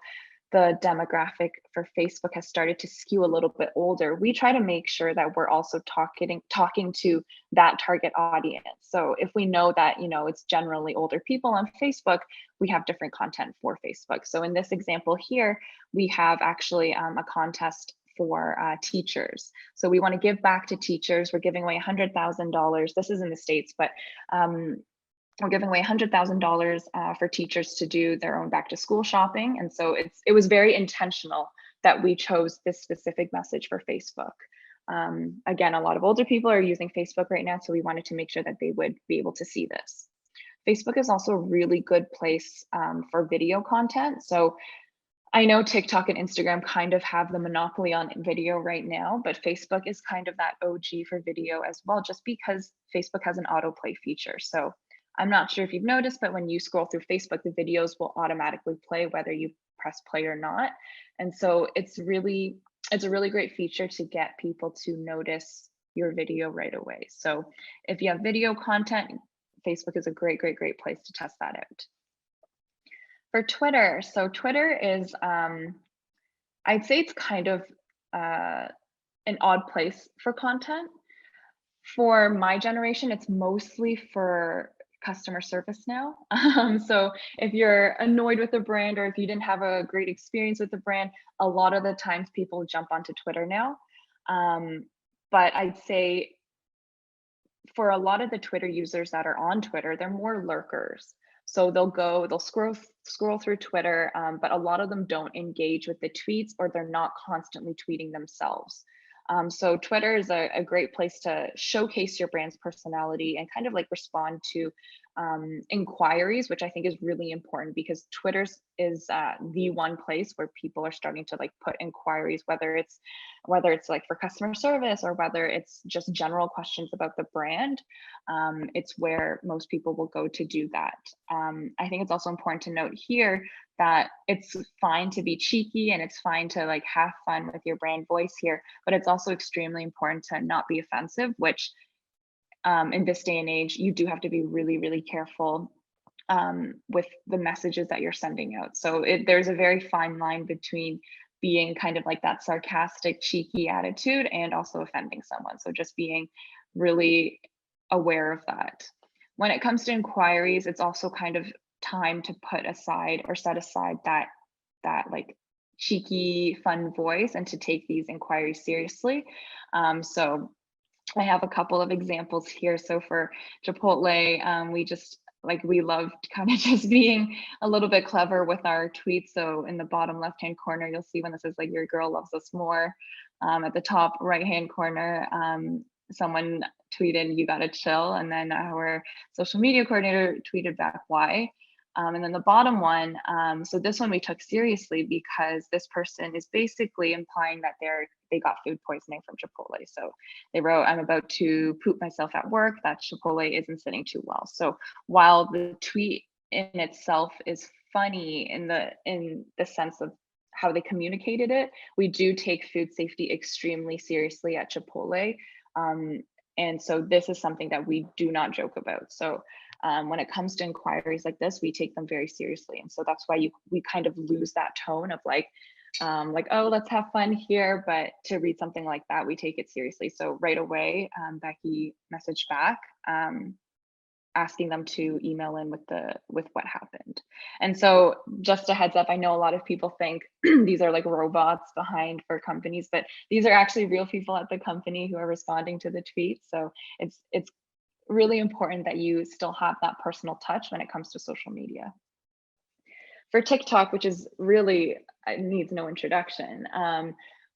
the demographic for Facebook has started to skew a little bit older, we try to make sure that we're also talking to that target audience. So if we know that, you know, it's generally older people on Facebook, we have different content for Facebook. So in this example here, we have actually a contest for teachers. So we want to give back to teachers. We're giving away $100,000. This is in the States, but we're giving away $100,000 for teachers to do their own back to school shopping. And so it was very intentional that we chose this specific message for Facebook. Again, a lot of older people are using Facebook right now, so we wanted to make sure that they would be able to see this. Facebook is also a really good place for video content. So I know TikTok and Instagram kind of have the monopoly on video right now, but Facebook is kind of that OG for video as well, just because Facebook has an autoplay feature. So I'm not sure if you've noticed, but when you scroll through Facebook, the videos will automatically play whether you press play or not. And so it's a really great feature to get people to notice your video right away. So if you have video content, Facebook is a great place to test that out. For Twitter, so Twitter is, I'd say it's kind of an odd place for content. For my generation, it's mostly for customer service now. So if you're annoyed with a brand, or if you didn't have a great experience with the brand, a lot of the times people jump onto Twitter now. But I'd say for a lot of the Twitter users that are on Twitter, they're more lurkers. So they'll scroll through Twitter, but a lot of them don't engage with the tweets, or they're not constantly tweeting themselves. So Twitter is a great place to showcase your brand's personality and kind of like respond to inquiries, which I think is really important, because Twitter is the one place where people are starting to like put inquiries, whether it's like for customer service, or whether it's just general questions about the brand. It's where most people will go to do that. I think it's also important to note here that it's fine to be cheeky, and it's fine to like have fun with your brand voice here, but it's also extremely important to not be offensive, which in this day and age, you do have to be really careful with the messages that you're sending out. So there's a very fine line between being kind of like that sarcastic, cheeky attitude and also offending someone. So just being really aware of that. When it comes to inquiries, it's also kind of time to put aside or set aside that like cheeky, fun voice, and to take these inquiries seriously. So I have a couple of examples here. So for Chipotle, we loved kind of just being a little bit clever with our tweets. So in the bottom left-hand corner, you'll see when this is like, your girl loves us more. At the top right-hand corner, someone tweeted, "You gotta chill." And then our social media coordinator tweeted back, "Why?" And then the bottom one, so this one we took seriously, because this person is basically implying that they got food poisoning from Chipotle. So they wrote, "I'm about to poop myself at work. That Chipotle isn't sitting too well." So while the tweet in itself is funny in the sense of how they communicated it. We do take food safety extremely seriously at Chipotle. And so this is something that we do not joke about. So when it comes to inquiries like this, we take them very seriously. And so that's why we kind of lose that tone of like, oh, let's have fun here. But to read something like that, we take it seriously. So right away, Becky messaged back, asking them to email in with what happened. And so just a heads up, I know a lot of people think these are like robots behind for companies, but these are actually real people at the company who are responding to the tweets. So it's really important that you still have that personal touch when it comes to social media. For TikTok, which is really, it needs no introduction.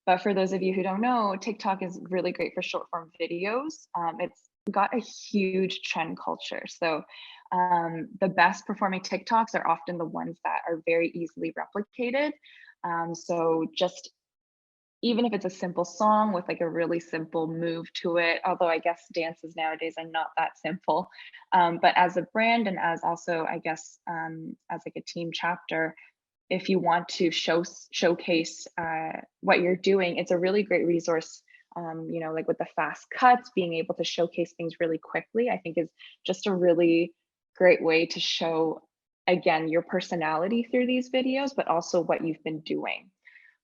But for those of you who don't know, TikTok is really great for short form videos. It's got a huge trend culture. So the best performing TikToks are often the ones that are very easily replicated. So just even if it's a simple song with like a really simple move to it, although I guess dances nowadays are not that simple. But as a brand and as also, I guess, as like a team chapter, if you want to showcase what you're doing, it's a really great resource. Like with the fast cuts, being able to showcase things really quickly, I think is just a really great way to show, again, your personality through these videos, but also what you've been doing.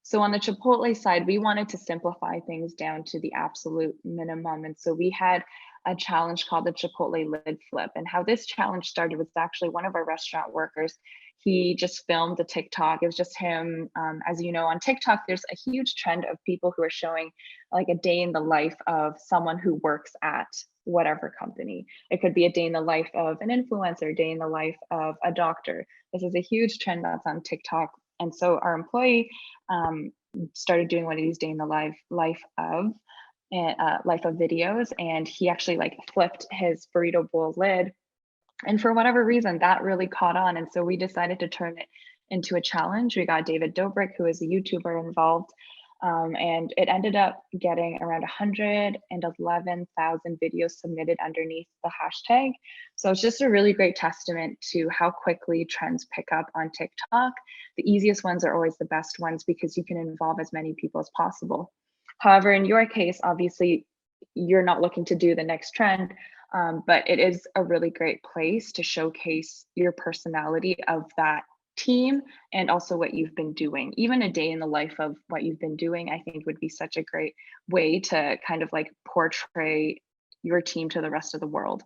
So on the Chipotle side, we wanted to simplify things down to the absolute minimum. And so we had a challenge called the Chipotle lid flip. And how this challenge started was actually one of our restaurant workers. He just filmed a TikTok. It was just him. As you know, on TikTok, there's a huge trend of people who are showing like a day in the life of someone who works at whatever company. It could be a day in the life of an influencer, day in the life of a doctor. This is a huge trend that's on TikTok. And so our employee started doing one of these day in the life of videos, and he actually like flipped his burrito bowl lid. And for whatever reason, that really caught on. And so we decided to turn it into a challenge. We got David Dobrik, who is a YouTuber, involved. And it ended up getting around 111,000 videos submitted underneath the hashtag. So it's just a really great testament to how quickly trends pick up on TikTok. The easiest ones are always the best ones because you can involve as many people as possible. However, in your case, obviously, you're not looking to do the next trend, but it is a really great place to showcase your personality of that team and also what you've been doing. Even a day in the life of what you've been doing, I think would be such a great way to kind of like portray your team to the rest of the world.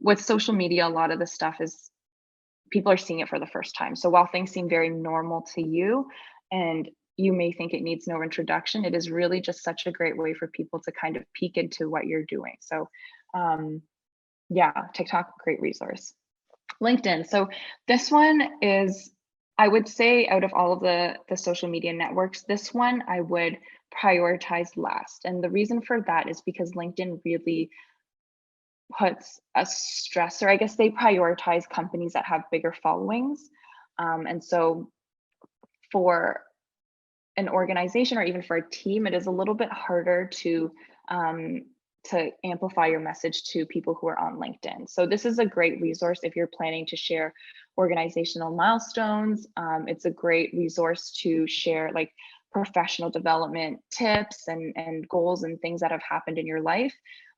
With social media, a lot of the stuff is people are seeing it for the first time. So while things seem very normal to you and you may think it needs no introduction, it is really just such a great way for people to kind of peek into what you're doing. So yeah, TikTok, great resource. LinkedIn. So this one is, I would say, out of all of the social media networks, this one I would prioritize last. And the reason for that is because LinkedIn really puts a stress, or I guess they prioritize companies that have bigger followings. And so for an organization or even for a team, it is a little bit harder to amplify your message to people who are on LinkedIn. So this is a great resource if you're planning to share organizational milestones. It's a great resource to share like professional development tips and goals and things that have happened in your life.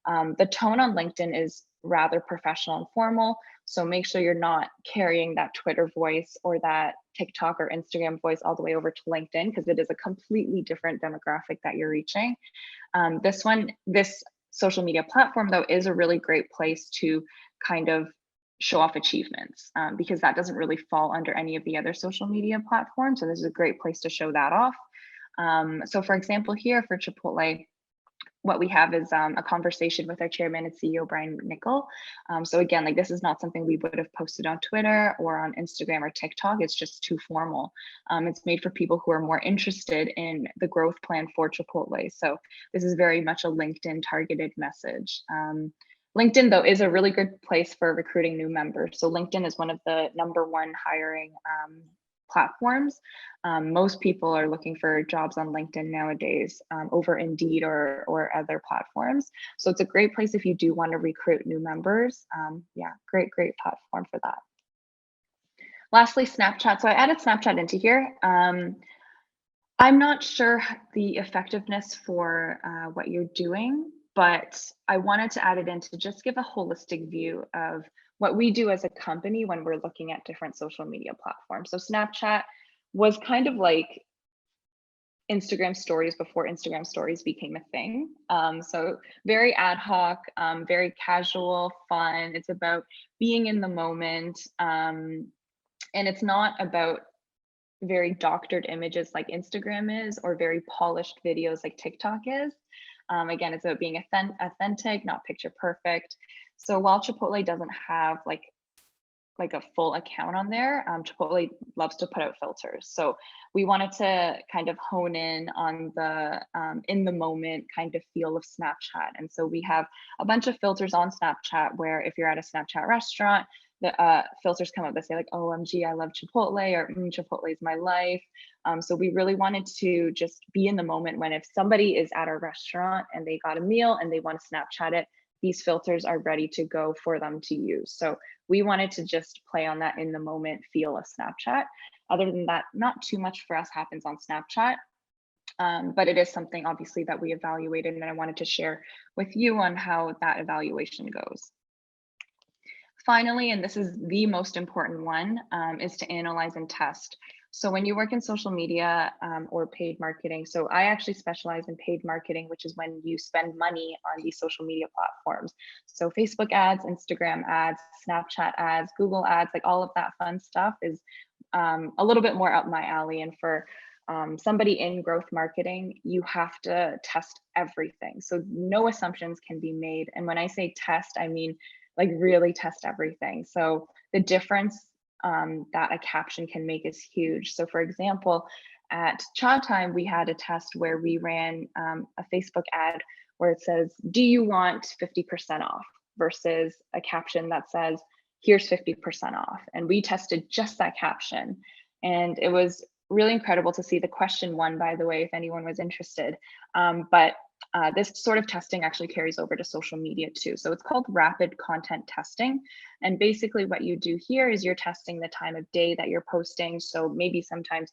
The tone on LinkedIn is rather professional and formal. So make sure you're not carrying that Twitter voice or that TikTok or Instagram voice all the way over to LinkedIn, because it is a completely different demographic that you're reaching. This social media platform, though, is a really great place to kind of show off achievements, because that doesn't really fall under any of the other social media platforms. So this is a great place to show that off. So for example, here for Chipotle, what we have is a conversation with our chairman and CEO, Brian Nickel. So again, like this is not something we would have posted on Twitter or on Instagram or TikTok. It's just too formal. It's made for people who are more interested in the growth plan for Chipotle. So this is very much a LinkedIn targeted message. LinkedIn, though, is a really good place for recruiting new members. So LinkedIn is one of the #1 hiring platforms. Most people are looking for jobs on LinkedIn nowadays over Indeed or other platforms. So it's a great place if you do want to recruit new members. Yeah, great platform for that. Lastly, Snapchat. So I added Snapchat into here. I'm not sure the effectiveness for what you're doing, but I wanted to add it in to just give a holistic view of what we do as a company when we're looking at different social media platforms. So Snapchat was kind of like Instagram stories before Instagram stories became a thing. So very ad hoc, very casual, fun. It's about being in the moment. And it's not about very doctored images like Instagram is, or very polished videos like TikTok is. Again, it's about being authentic, not picture perfect. So while Chipotle doesn't have like a full account on there, Chipotle loves to put out filters. So we wanted to kind of hone in on the in the moment kind of feel of Snapchat. And so we have a bunch of filters on Snapchat where if you're at a Snapchat restaurant, the filters come up that say like, OMG, I love Chipotle, or Chipotle is my life. So we really wanted to just be in the moment when if somebody is at a restaurant and they got a meal and they want to Snapchat it, these filters are ready to go for them to use. So we wanted to just play on that in the moment feel of Snapchat. Other than that, not too much for us happens on Snapchat. But it is something obviously that we evaluated, and I wanted to share with you on how that evaluation goes. Finally, and this is the most important one, is to analyze and test. So when you work in social media or paid marketing, so I actually specialize in paid marketing, which is when you spend money on these social media platforms. So Facebook ads, Instagram ads, Snapchat ads, Google ads, like all of that fun stuff is a little bit more up my alley. And for somebody in growth marketing, you have to test everything. So no assumptions can be made. And when I say test, I mean like really test everything. So the difference that a caption can make is huge. So for example, at Cha Time, we had a test where we ran a Facebook ad where it says, do you want 50% off, versus a caption that says, here's 50% off. And we tested just that caption. And it was really incredible to see. The question won, by the way, if anyone was interested. But this sort of testing actually carries over to social media too. So it's called rapid content testing. And basically what you do here is you're testing the time of day that you're posting. So maybe sometimes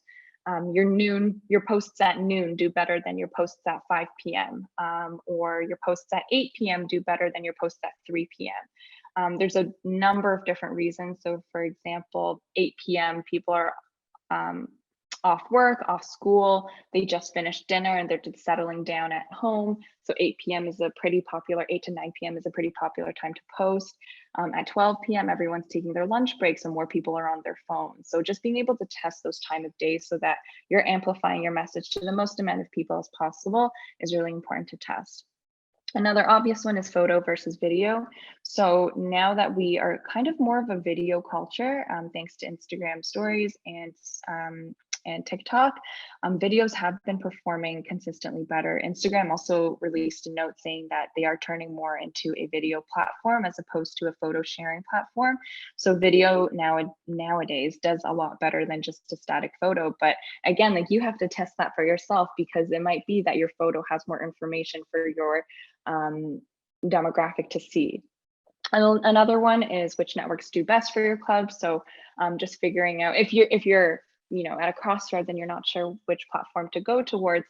your posts at noon do better than your posts at 5 p.m. Or your posts at 8 p.m. do better than your posts at 3 p.m. There's a number of different reasons. So for example, 8 p.m. people are off work, off school, they just finished dinner and they're just settling down at home. So 8 p.m. is a pretty popular, 8 to 9 p.m. is a pretty popular time to post. At 12 p.m., everyone's taking their lunch break, so more people are on their phones. So just being able to test those time of day so that you're amplifying your message to the most amount of people as possible is really important to test. Another obvious one is photo versus video. So now that we are kind of more of a video culture, thanks to Instagram stories and TikTok, videos have been performing consistently better. Instagram also released a note saying that they are turning more into a video platform as opposed to a photo sharing platform. So video nowadays does a lot better than just a static photo. But again, like you have to test that for yourself, because it might be that your photo has more information for your demographic to see. Another one is which networks do best for your club. So just figuring out if you're at a crossroads and you're not sure which platform to go towards,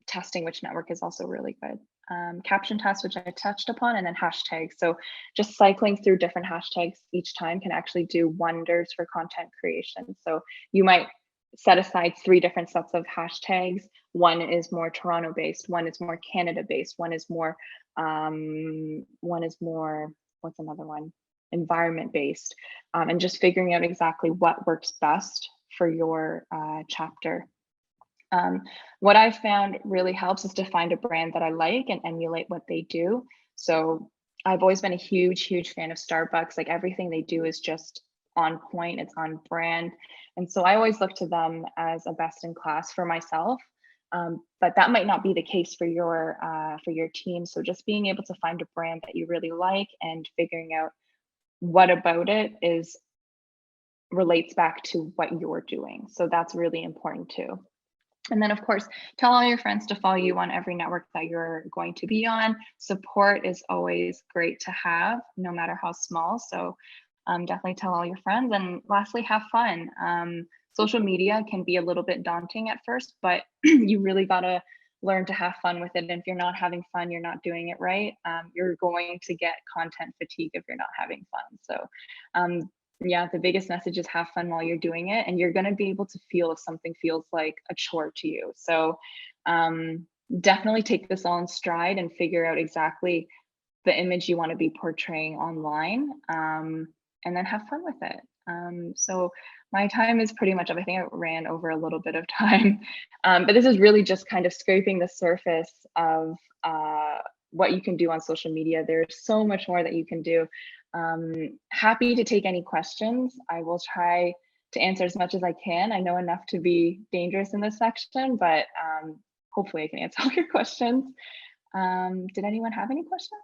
testing which network is also really good. Caption tests, which I touched upon, and then hashtags. So just cycling through different hashtags each time can actually do wonders for content creation. So you might set aside 3 different sets of hashtags. One is more Toronto based, one is more Canada based, one is more what's another one? Environment based, and just figuring out exactly what works best for your chapter. What I found really helps is to find a brand that I like and emulate what they do. So I've always been a huge fan of Starbucks. Like everything they do is just on point, it's on brand. And so I always look to them as a best in class for myself. But that might not be the case for your team. So just being able to find a brand that you really like and figuring out what about it relates back to what you're doing. So that's really important too. And then of course, tell all your friends to follow you on every network that you're going to be on. Support is always great to have, no matter how small. So Definitely tell all your friends. And lastly, have fun. Social media can be a little bit daunting at first, but you really gotta learn to have fun with it. And if you're not having fun, you're not doing it right. You're going to get content fatigue if you're not having fun. So yeah, the biggest message is have fun while you're doing it, and you're gonna be able to feel if something feels like a chore to you. So definitely take this all in stride and figure out exactly the image you want to be portraying online, and then have fun with it. So my time is pretty much up. I think I ran over a little bit of time, but this is really just kind of scraping the surface of what you can do on social media. There's so much more that you can do. Happy to take any questions. I will try to answer as much as I can. I know enough to be dangerous in this section, but hopefully I can answer all your questions. Did anyone have any questions?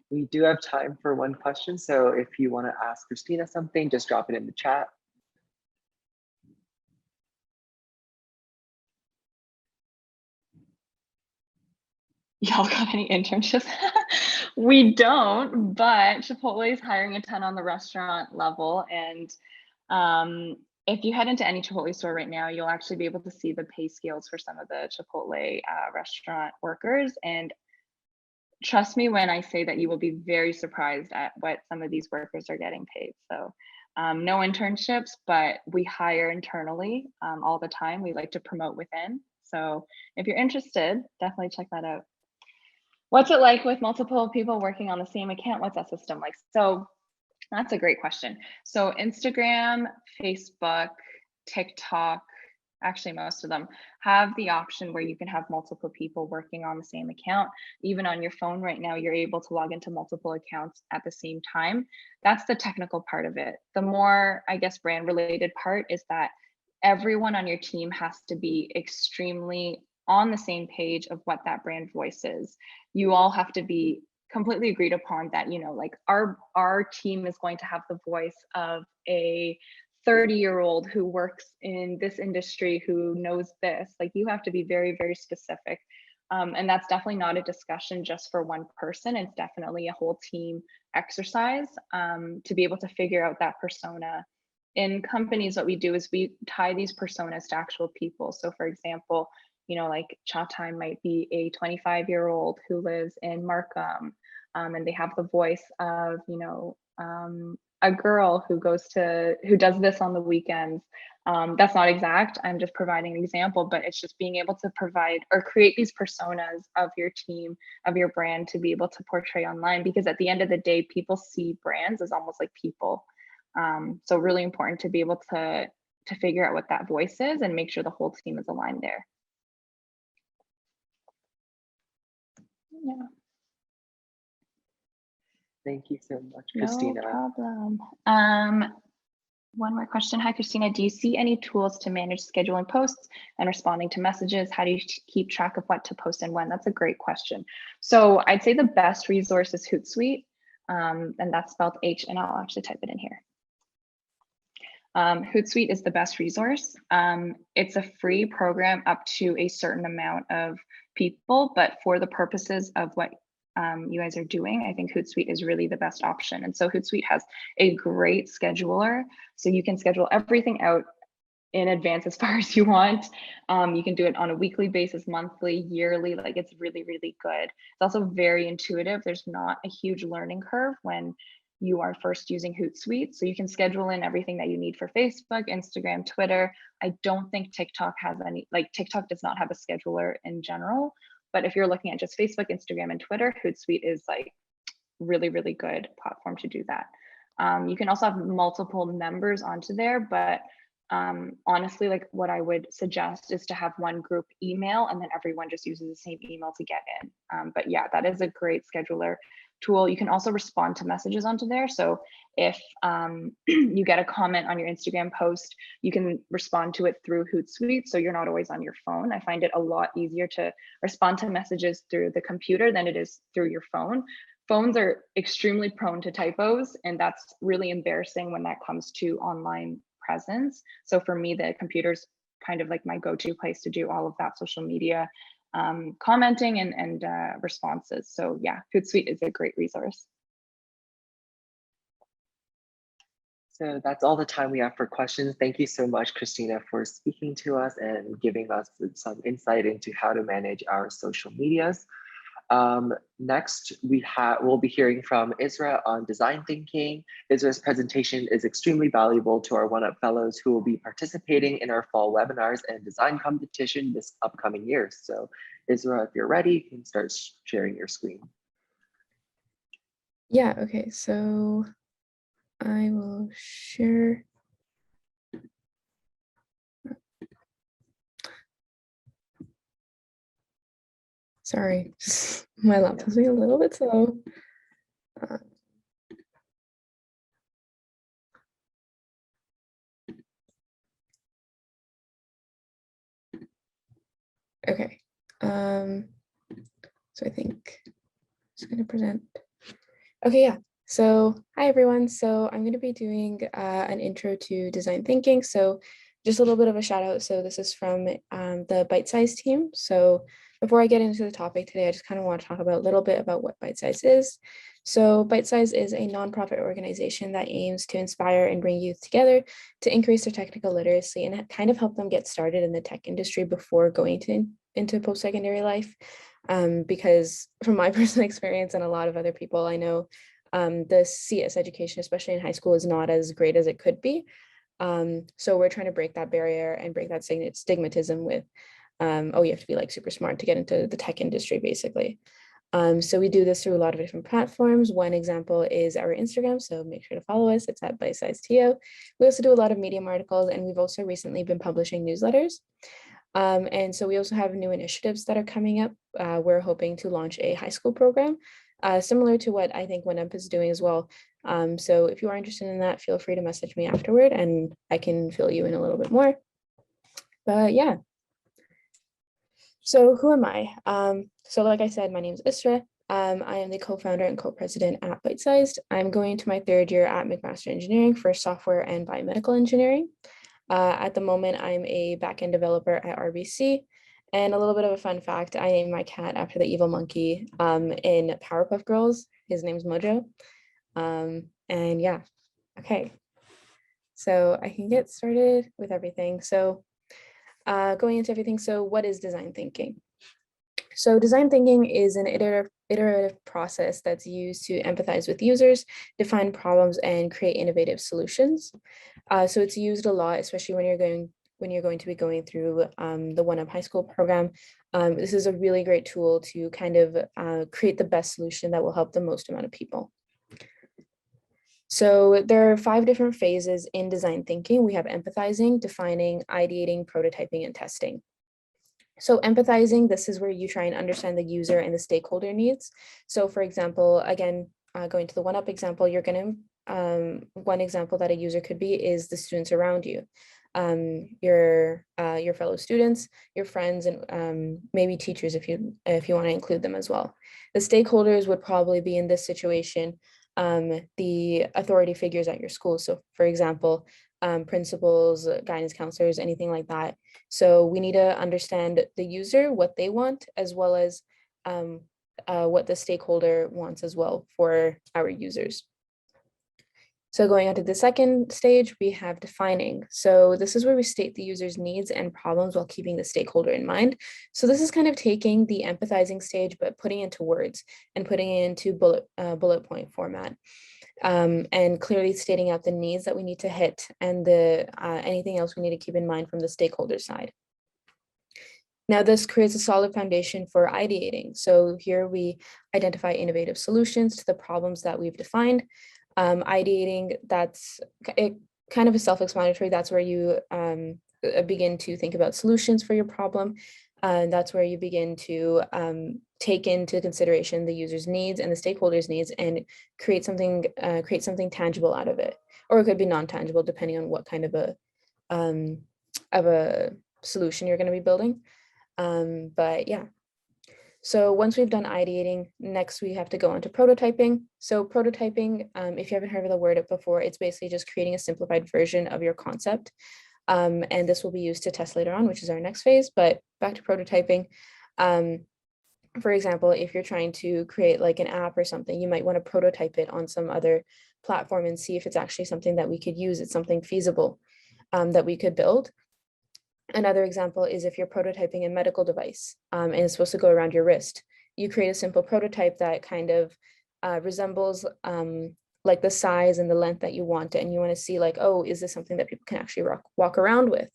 We do have time for one question. So if you want to ask Christina something, just drop it in the chat. Y'all got any internships? We don't, but Chipotle is hiring a ton on the restaurant level. And if you head into any Chipotle store right now, you'll actually be able to see the pay scales for some of the Chipotle restaurant workers. And trust me when I say that you will be very surprised at what some of these workers are getting paid. So no internships, but we hire internally all the time. We like to promote within. So if you're interested, definitely check that out. What's it like with multiple people working on the same account? What's that system like? So that's a great question. So Instagram, Facebook, TikTok, actually most of them have the option where you can have multiple people working on the same account. Even on your phone right now, you're able to log into multiple accounts at the same time. That's the technical part of it. The more, I guess, brand related part is that everyone on your team has to be extremely on the same page of what that brand voice is. You all have to be completely agreed upon that, you know, like our team is going to have the voice of a 30-year-old who works in this industry who knows this. Like, you have to be very, very specific. And that's definitely not a discussion just for one person. It's definitely a whole team exercise to be able to figure out that persona. In companies, what we do is we tie these personas to actual people. So for example, you know, like Cha Time might be a 25-year-old who lives in Markham, and they have the voice of, you know, a girl who does this on the weekends. That's not exact. I'm just providing an example, but it's just being able to provide or create these personas of your team, of your brand, to be able to portray online, because at the end of the day, people see brands as almost like people. So really important to be able to figure out what that voice is and make sure the whole team is aligned there. Yeah. Thank you so much, Christina. No problem. One more question. Hi, Christina. Do you see any tools to manage scheduling posts and responding to messages? How do you keep track of what to post and when? That's a great question. So I'd say the best resource is Hootsuite, and that's spelled H, and I'll actually type it in here. Hootsuite is the best resource. It's a free program up to a certain amount of people, but for the purposes of what you guys are doing, I think Hootsuite is really the best option. And so Hootsuite has a great scheduler, so you can schedule everything out in advance as far as you want. You can do it on a weekly basis, monthly, yearly. Like, it's really, really good. It's also very intuitive. There's not a huge learning curve when you are first using Hootsuite. So you can schedule in everything that you need for Facebook, Instagram, Twitter. I don't think TikTok has any, like, TikTok does not have a scheduler in general. But if you're looking at just Facebook, Instagram, and Twitter, Hootsuite is like really, really good platform to do that. You can also have multiple members onto there, but honestly, like, what I would suggest is to have one group email, and then everyone just uses the same email to get in. But yeah, that is a great scheduler tool. You can also respond to messages onto there. So if you get a comment on your Instagram post, you can respond to it through Hootsuite, so you're not always on your phone. I find it a lot easier to respond to messages through the computer than it is through your phone. Phones are extremely prone to typos, and that's really embarrassing when that comes to online presence. So for me, the computer's kind of like my go-to place to do all of that social media commenting and responses. So yeah, Hootsuite is a great resource. So that's all the time we have for questions. Thank you so much, Christina, for speaking to us and giving us some insight into how to manage our social medias. Next, we'll be hearing from Isra on design thinking. Isra's presentation is extremely valuable to our One Up Fellows who will be participating in our fall webinars and design competition this upcoming year. So Isra, if you're ready, you can start sharing your screen. Yeah, okay, so I will share. Sorry, my laptop's being a little bit slow. Okay, so I think I'm just going to present. Okay, yeah. So hi everyone. So I'm going to be doing an intro to design thinking. So just a little bit of a shout out. So this is from the Bite Size team. So before I get into the topic today, I just kind of want to talk about a little bit about what Bite Size is. So Bite Size is a nonprofit organization that aims to inspire and bring youth together to increase their technical literacy and kind of help them get started in the tech industry before going into post-secondary life. Because from my personal experience and a lot of other people I know, the CS education, especially in high school, is not as great as it could be. So we're trying to break that barrier and break that stigmatism with, oh, you have to be like super smart to get into the tech industry, basically. So we do this through a lot of different platforms. One example is our Instagram, so make sure to follow us. It's at BiteSizeTO. We also do a lot of Medium articles, and we've also recently been publishing newsletters. And so we also have new initiatives that are coming up. We're hoping to launch a high school program, similar to what I think WNEP is doing as well. So if you are interested in that, feel free to message me afterward and I can fill you in a little bit more. But yeah. So who am I? So like I said, my name is Isra. I am the co-founder and co-president at Bite Sized. I'm going to my third year at McMaster Engineering for software and biomedical engineering. At the moment, I'm a backend developer at RBC. And a little bit of a fun fact, I named my cat after the evil monkey in Powerpuff Girls. His name's Mojo. And yeah, okay. So I can get started with everything. So going into everything, so what is design thinking? So design thinking is an iterative process that's used to empathize with users, define problems, and create innovative solutions. So it's used a lot, especially when you're going to be going through the One Up High School program. This is a really great tool to kind of create the best solution that will help the most amount of people. So there are 5 different phases in design thinking. We have empathizing, defining, ideating, prototyping, and testing. So empathizing, this is where you try and understand the user and the stakeholder needs. So for example, again, going to the One Up example, you're going to, one example that a user could be is the students around you, your fellow students, your friends, and maybe teachers if you want to include them as well. The stakeholders would probably be in this situation, the authority figures at your school. So for example, principals, guidance counselors, anything like that. So we need to understand the user, what they want, as well as what the stakeholder wants as well for our users. So going on to the second stage, we have defining. So this is where we state the user's needs and problems while keeping the stakeholder in mind. So this is kind of taking the empathizing stage, but putting it into words and putting it into bullet point format. And clearly stating out the needs that we need to hit and the anything else we need to keep in mind from the stakeholder side. Now, this creates a solid foundation for ideating. So here we identify innovative solutions to the problems that we've defined. Ideating, that's kind of a self-explanatory. That's where you begin to think about solutions for your problem. That's where you begin to take into consideration the user's needs and the stakeholders' needs and create something tangible out of it. Or it could be non-tangible depending on what kind of a solution you're going to be building. But yeah. So once we've done ideating, next we have to go on to prototyping. So prototyping, if you haven't heard of the word before, it's basically just creating a simplified version of your concept. And this will be used to test later on, which is our next phase. But back to prototyping. For example, if you're trying to create like an app or something, you might want to prototype it on some other platform and see if it's actually something that we could use. It's something feasible that we could build. Another example is if you're prototyping a medical device and it's supposed to go around your wrist, you create a simple prototype that kind of resembles like the size and the length that you want, and you want to see like, oh, is this something that people can actually walk around with?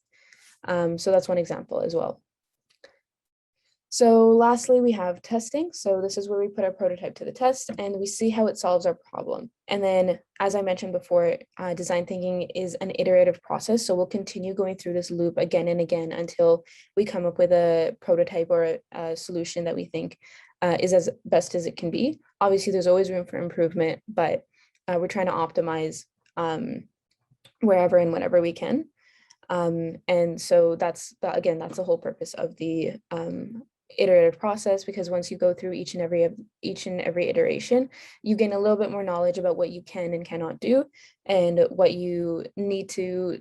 So that's one example as well. So lastly, we have testing. So this is where we put our prototype to the test and we see how it solves our problem. And then, as I mentioned before, design thinking is an iterative process. So we'll continue going through this loop again and again until we come up with a prototype or a solution that we think is as best as it can be. Obviously, there's always room for improvement, but we're trying to optimize wherever and whenever we can. And so that's the whole purpose of the iterative process, because once you go through each and every iteration, you gain a little bit more knowledge about what you can and cannot do, and what you need to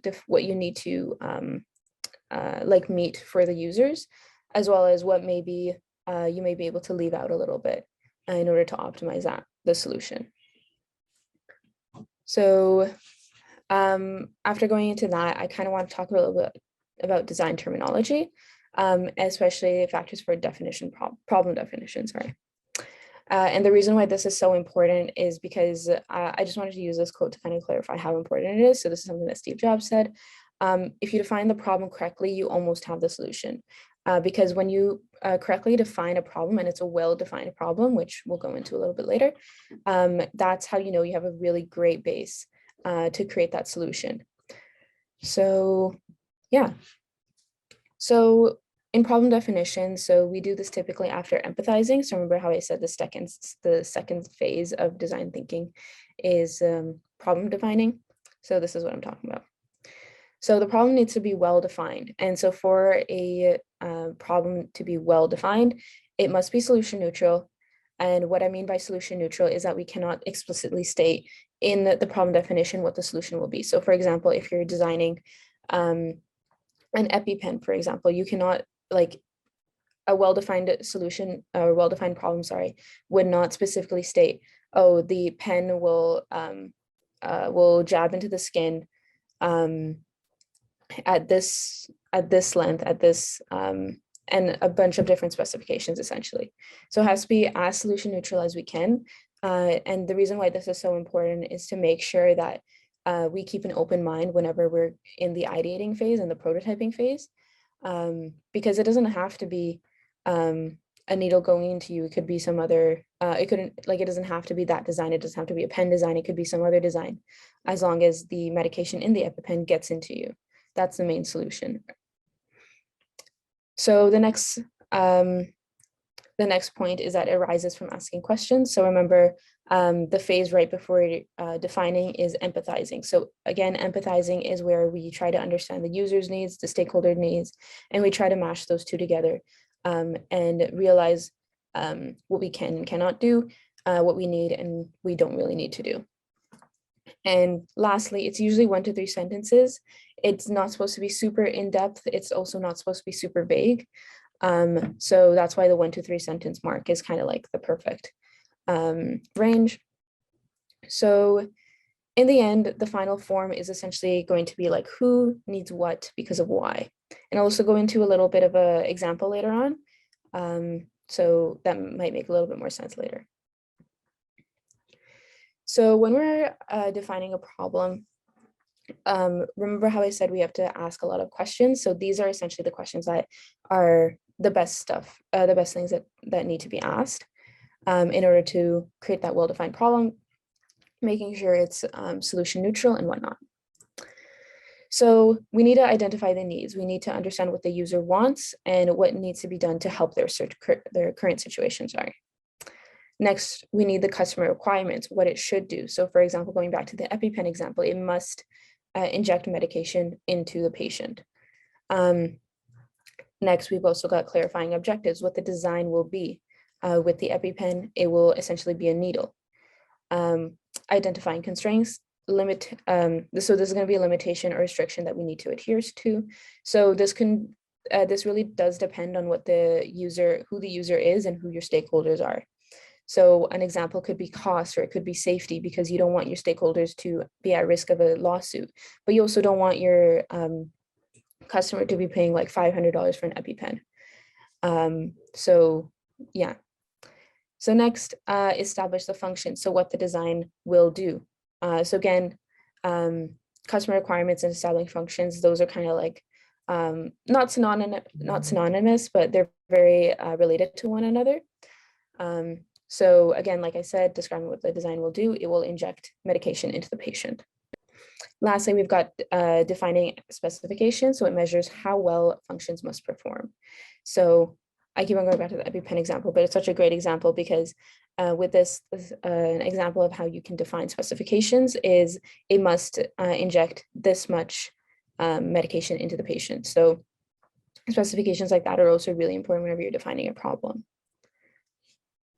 like meet for the users, as well as what maybe you may be able to leave out a little bit in order to optimize the solution. So after going into that, I kind of want to talk a little bit about design terminology, especially factors for problem definition, sorry. And the reason why this is so important is because I just wanted to use this quote to kind of clarify how important it is. So this is something that Steve Jobs said. If you define the problem correctly, you almost have the solution. Because when you correctly define a problem, and it's a well-defined problem, which we'll go into a little bit later, that's how you know you have a really great base to create that solution. So yeah. So in problem definition, so we do this typically after empathizing. So remember how I said the second phase of design thinking is problem defining. So this is what I'm talking about. So the problem needs to be well defined. And so for a problem to be well defined, it must be solution neutral. And what I mean by solution neutral is that we cannot explicitly state in the problem definition what the solution will be. So for example, if you're designing an EpiPen, for example, you cannot, like, a well-defined solution or well-defined problem, sorry, would not specifically state, oh, the pen will jab into the skin at this length, at this and a bunch of different specifications essentially. So it has to be as solution neutral as we can. And the reason why this is so important is to make sure that we keep an open mind whenever we're in the ideating phase and the prototyping phase, because it doesn't have to be a needle going into you. It could be some other, it doesn't have to be that design. It doesn't have to be a pen design. It could be some other design, as long as the medication in the EpiPen gets into you. That's the main solution. So the next point is that it arises from asking questions. So remember, the phase right before defining is empathizing. So again, empathizing is where we try to understand the user's needs, the stakeholder needs, and we try to mash those two together and realize what we can and cannot do, what we need and we don't really need to do. And lastly, it's usually 1 to 3 sentences. It's not supposed to be super in-depth. It's also not supposed to be super vague. So that's why the 1 to 3 sentence mark is kind of like the perfect range. So in the end, the final form is essentially going to be like who needs what because of why. And I'll also go into a little bit of an example later on. So that might make a little bit more sense later. So when we're defining a problem, remember how I said we have to ask a lot of questions. So these are essentially the questions that are the best stuff, the best things that need to be asked in order to create that well-defined problem, making sure it's solution neutral and whatnot. So we need to identify the needs. We need to understand what the user wants and what needs to be done to help their current situation, sorry. Next, we need the customer requirements, what it should do. So for example, going back to the EpiPen example, it must inject medication into the patient. Next, we've also got clarifying objectives, what the design will be. With the EpiPen, it will essentially be a needle. Identifying constraints, so this is going to be a limitation or restriction that we need to adhere to. So this really does depend on who the user is and who your stakeholders are. So an example could be cost, or it could be safety, because you don't want your stakeholders to be at risk of a lawsuit, but you also don't want your customer to be paying like $500 for an EpiPen. So yeah. So next, establish the function. So what the design will do. So again, customer requirements and establishing functions, those are kind of like not synonymous, but they're very related to one another. So again, like I said, describing what the design will do, it will inject medication into the patient. Lastly, we've got defining specifications. So it measures how well functions must perform. So I keep on going back to the EpiPen example, but it's such a great example because with this an example of how you can define specifications is it must inject this much medication into the patient. So specifications like that are also really important whenever you're defining a problem.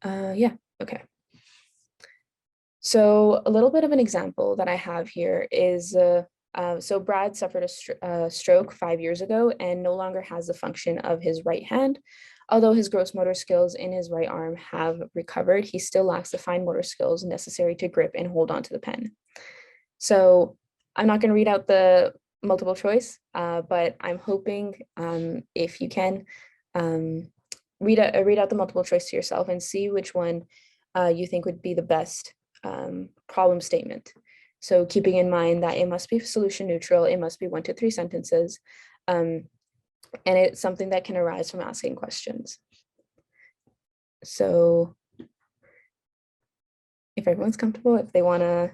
Yeah, okay. So a little bit of an example that I have here is, so Brad suffered a stroke 5 years ago and no longer has the function of his right hand. Although his gross motor skills in his right arm have recovered, he still lacks the fine motor skills necessary to grip and hold onto the pen. So I'm not going to read out the multiple choice, but I'm hoping if you can read out the multiple choice to yourself and see which one you think would be the best problem statement. So keeping in mind that it must be solution neutral, it must be 1 to 3 sentences, and it's something that can arise from asking questions. So if everyone's comfortable, if they want to,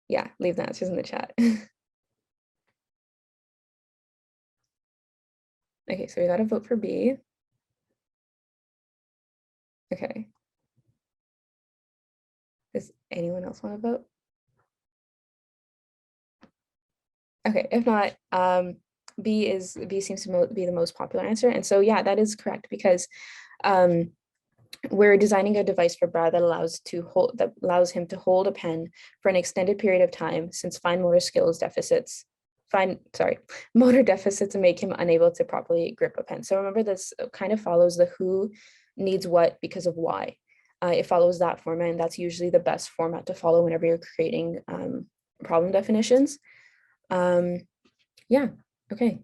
yeah, leave the answers in the chat. Okay, so we got to vote for B. Okay. Does anyone else want to vote? Okay, if not, B seems to be the most popular answer. And so, yeah, that is correct because we're designing a device for Brad that allows him to hold a pen for an extended period of time, since motor deficits make him unable to properly grip a pen. So remember, this kind of follows the who needs what because of why. It follows that format, and that's usually the best format to follow whenever you're creating problem definitions. Yeah, okay.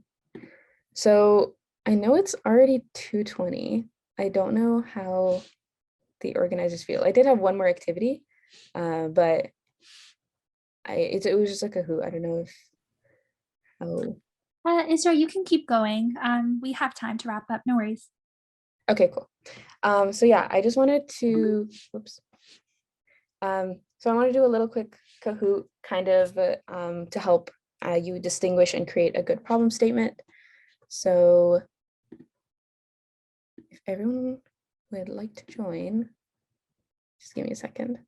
So I know it's already 2:20. I don't know how the organizers feel. I did have one more activity, but it was just like a who. I don't know if, Israel, you can keep going. We have time to wrap up, no worries. Okay, cool. So yeah, I just wanted to, whoops. So I want to do a little quick Kahoot kind of to help you distinguish and create a good problem statement. So if everyone would like to join, just give me a second.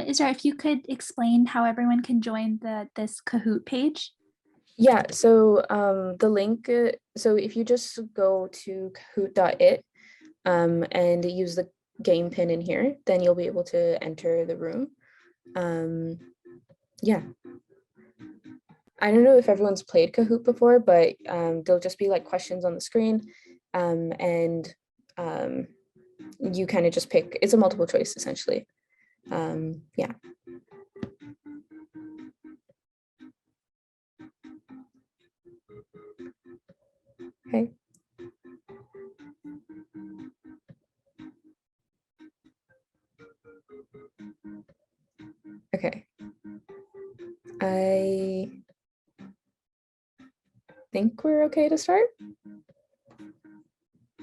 Israel, if you could explain how everyone can join this Kahoot page. Yeah, so the link, so if you just go to kahoot.it and use the game pin in here, then you'll be able to enter the room. Yeah. I don't know if everyone's played Kahoot before, but there'll just be like questions on the screen, and you kind of just pick, it's a multiple choice essentially. Yeah. Okay. Okay. I think we're okay to start.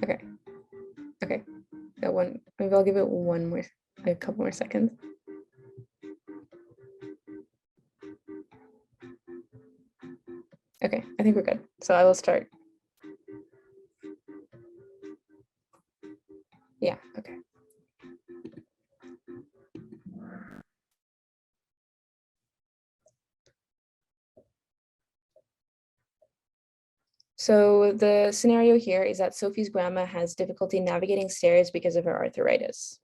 Okay. Okay. That one, maybe I'll give it a couple more seconds. Okay, I think we're good. So I will start. Yeah, okay. So the scenario here is that Sophie's grandma has difficulty navigating stairs because of her arthritis.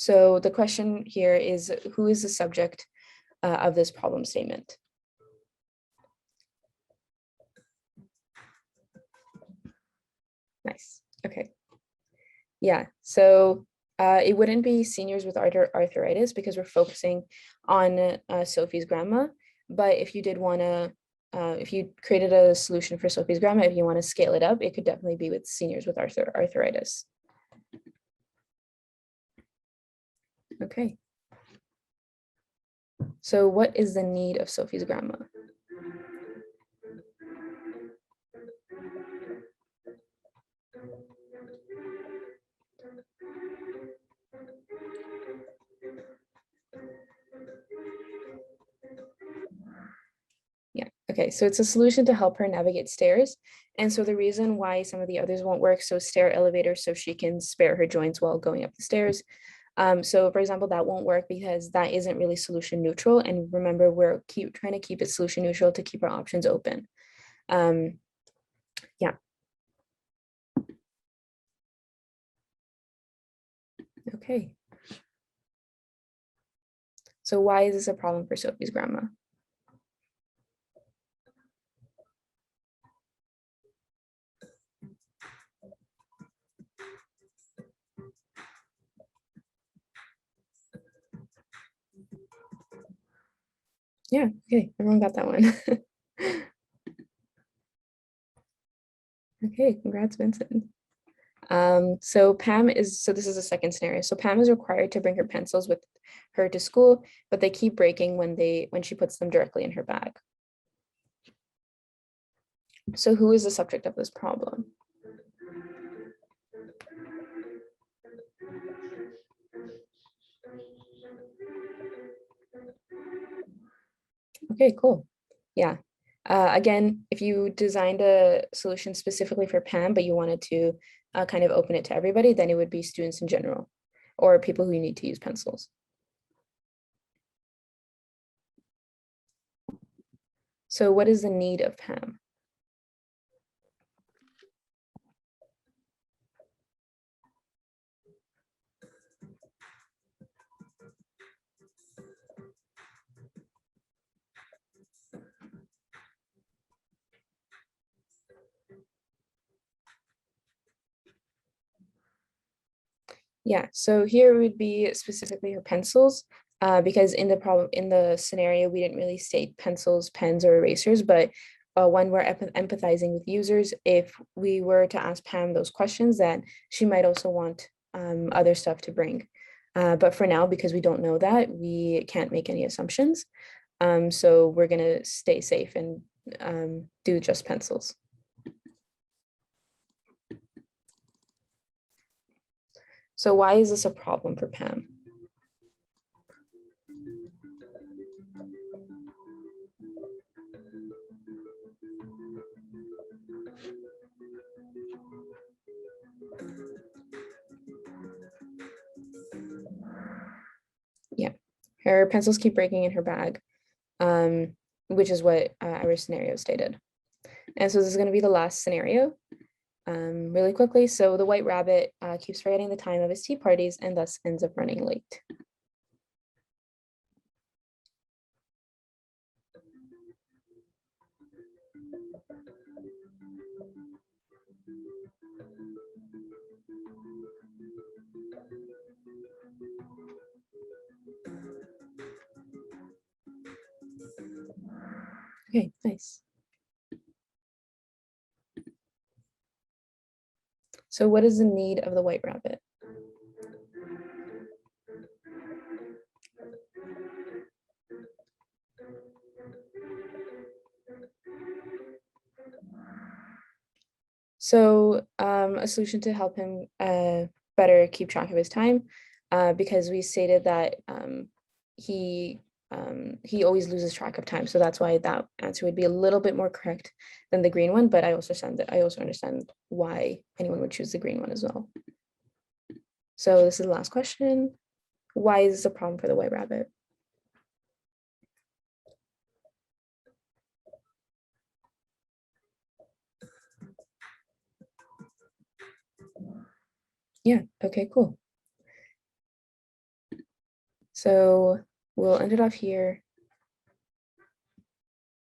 So the question here is, who is the subject of this problem statement? Nice. Okay. Yeah. So it wouldn't be seniors with arthritis because we're focusing on Sophie's grandma. But if you did want to, if you created a solution for Sophie's grandma, if you want to scale it up, it could definitely be with seniors with arthritis. Okay. So what is the need of Sophie's grandma? Yeah, okay, so it's a solution to help her navigate stairs. And so the reason why some of the others won't work, so stair elevator, so she can spare her joints while going up the stairs. So for example, that won't work because that isn't really solution neutral. And remember, we're trying to keep it solution neutral to keep our options open. Yeah. Okay. So why is this a problem for Sophie's grandma? Yeah, okay, everyone got that one. Okay, congrats, Vincent. So this is a second scenario. So Pam is required to bring her pencils with her to school, but they keep breaking when she puts them directly in her bag. So who is the subject of this problem? Okay, cool. Yeah. Again, if you designed a solution specifically for Pam, but you wanted to kind of open it to everybody, then it would be students in general or people who need to use pencils. So what is the need of Pam? Yeah, so here would be specifically her pencils, because in the scenario, we didn't really state pencils, pens, or erasers, but when we're empathizing with users, if we were to ask Pam those questions, then she might also want other stuff to bring. But for now, because we don't know that, we can't make any assumptions. So we're gonna stay safe and do just pencils. So why is this a problem for Pam? Yeah, her pencils keep breaking in her bag, which is what our scenario stated. And so this is going to be the last scenario. Really quickly, so the white rabbit keeps forgetting the time of his tea parties and thus ends up running late. Okay, nice. So what is the need of the white rabbit? So a solution to help him better keep track of his time, because we stated that he always loses track of time. So that's why that answer would be a little bit more correct than the green one, but I also understand why anyone would choose the green one as well. So this is the last question. Why is this a problem for the white rabbit? Yeah, okay, cool. So we'll end it off here.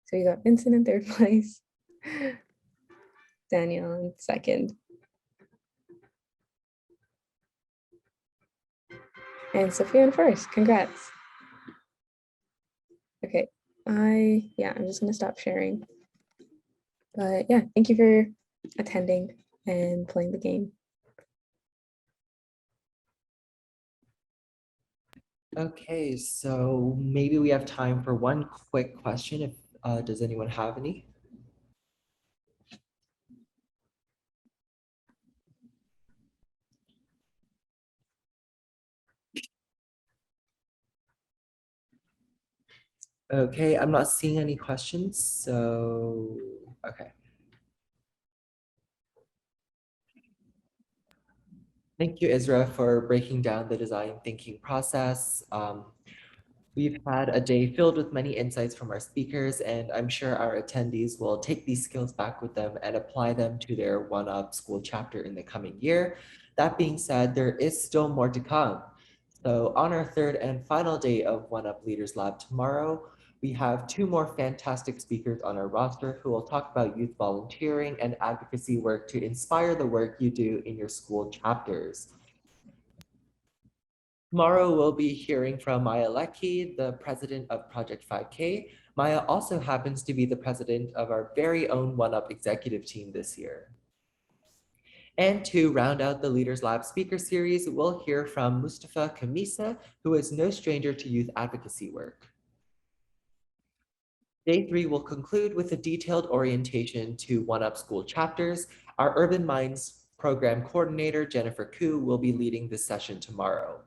So you got Vincent in third place, Danielle in second, and Sophia in first. Congrats. Okay, I'm just gonna stop sharing. But yeah, thank you for attending and playing the game. Okay, so maybe we have time for one quick question if does anyone have any? Okay, I'm not seeing any questions, so okay. Thank you, Isra, for breaking down the design thinking process. We've had a day filled with many insights from our speakers, and I'm sure our attendees will take these skills back with them and apply them to their one-up school chapter in the coming year. That being said, there is still more to come. So on our third and final day of One Up Leaders Lab tomorrow, we have two more fantastic speakers on our roster who will talk about youth volunteering and advocacy work to inspire the work you do in your school chapters. Tomorrow we'll be hearing from Maya Leckie, the president of Project 5K. Maya also happens to be the president of our very own One Up executive team this year. And to round out the Leaders Lab speaker series, we'll hear from Mustafa Kamisa, who is no stranger to youth advocacy work. Day 3 will conclude with a detailed orientation to One Up school chapters. Our Urban Minds program coordinator, Jennifer Koo, will be leading this session tomorrow.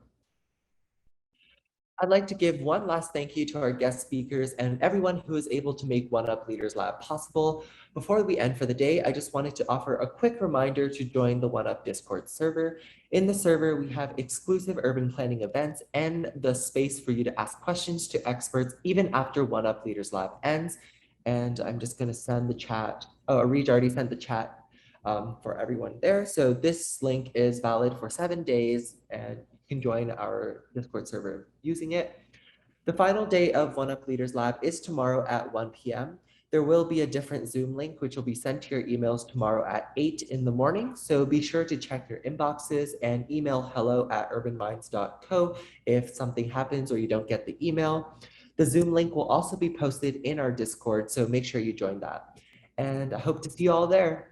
I'd like to give one last thank you to our guest speakers and everyone who is able to make One Up Leaders Lab possible. Before we end for the day, I just wanted to offer a quick reminder to join the One Up Discord server. In the server, we have exclusive urban planning events and the space for you to ask questions to experts even after One Up Leaders Lab ends. And I'm just gonna send the chat. Oh, Areej already sent the chat for everyone there. So this link is valid for 7 days and you can join our Discord server using it. The final day of One Up Leaders Lab is tomorrow at 1 p.m. There will be a different Zoom link, which will be sent to your emails tomorrow at 8 in the morning. So be sure to check your inboxes and email hello@urbanminds.co if something happens or you don't get the email. The Zoom link will also be posted in our Discord, so make sure you join that. And I hope to see you all there.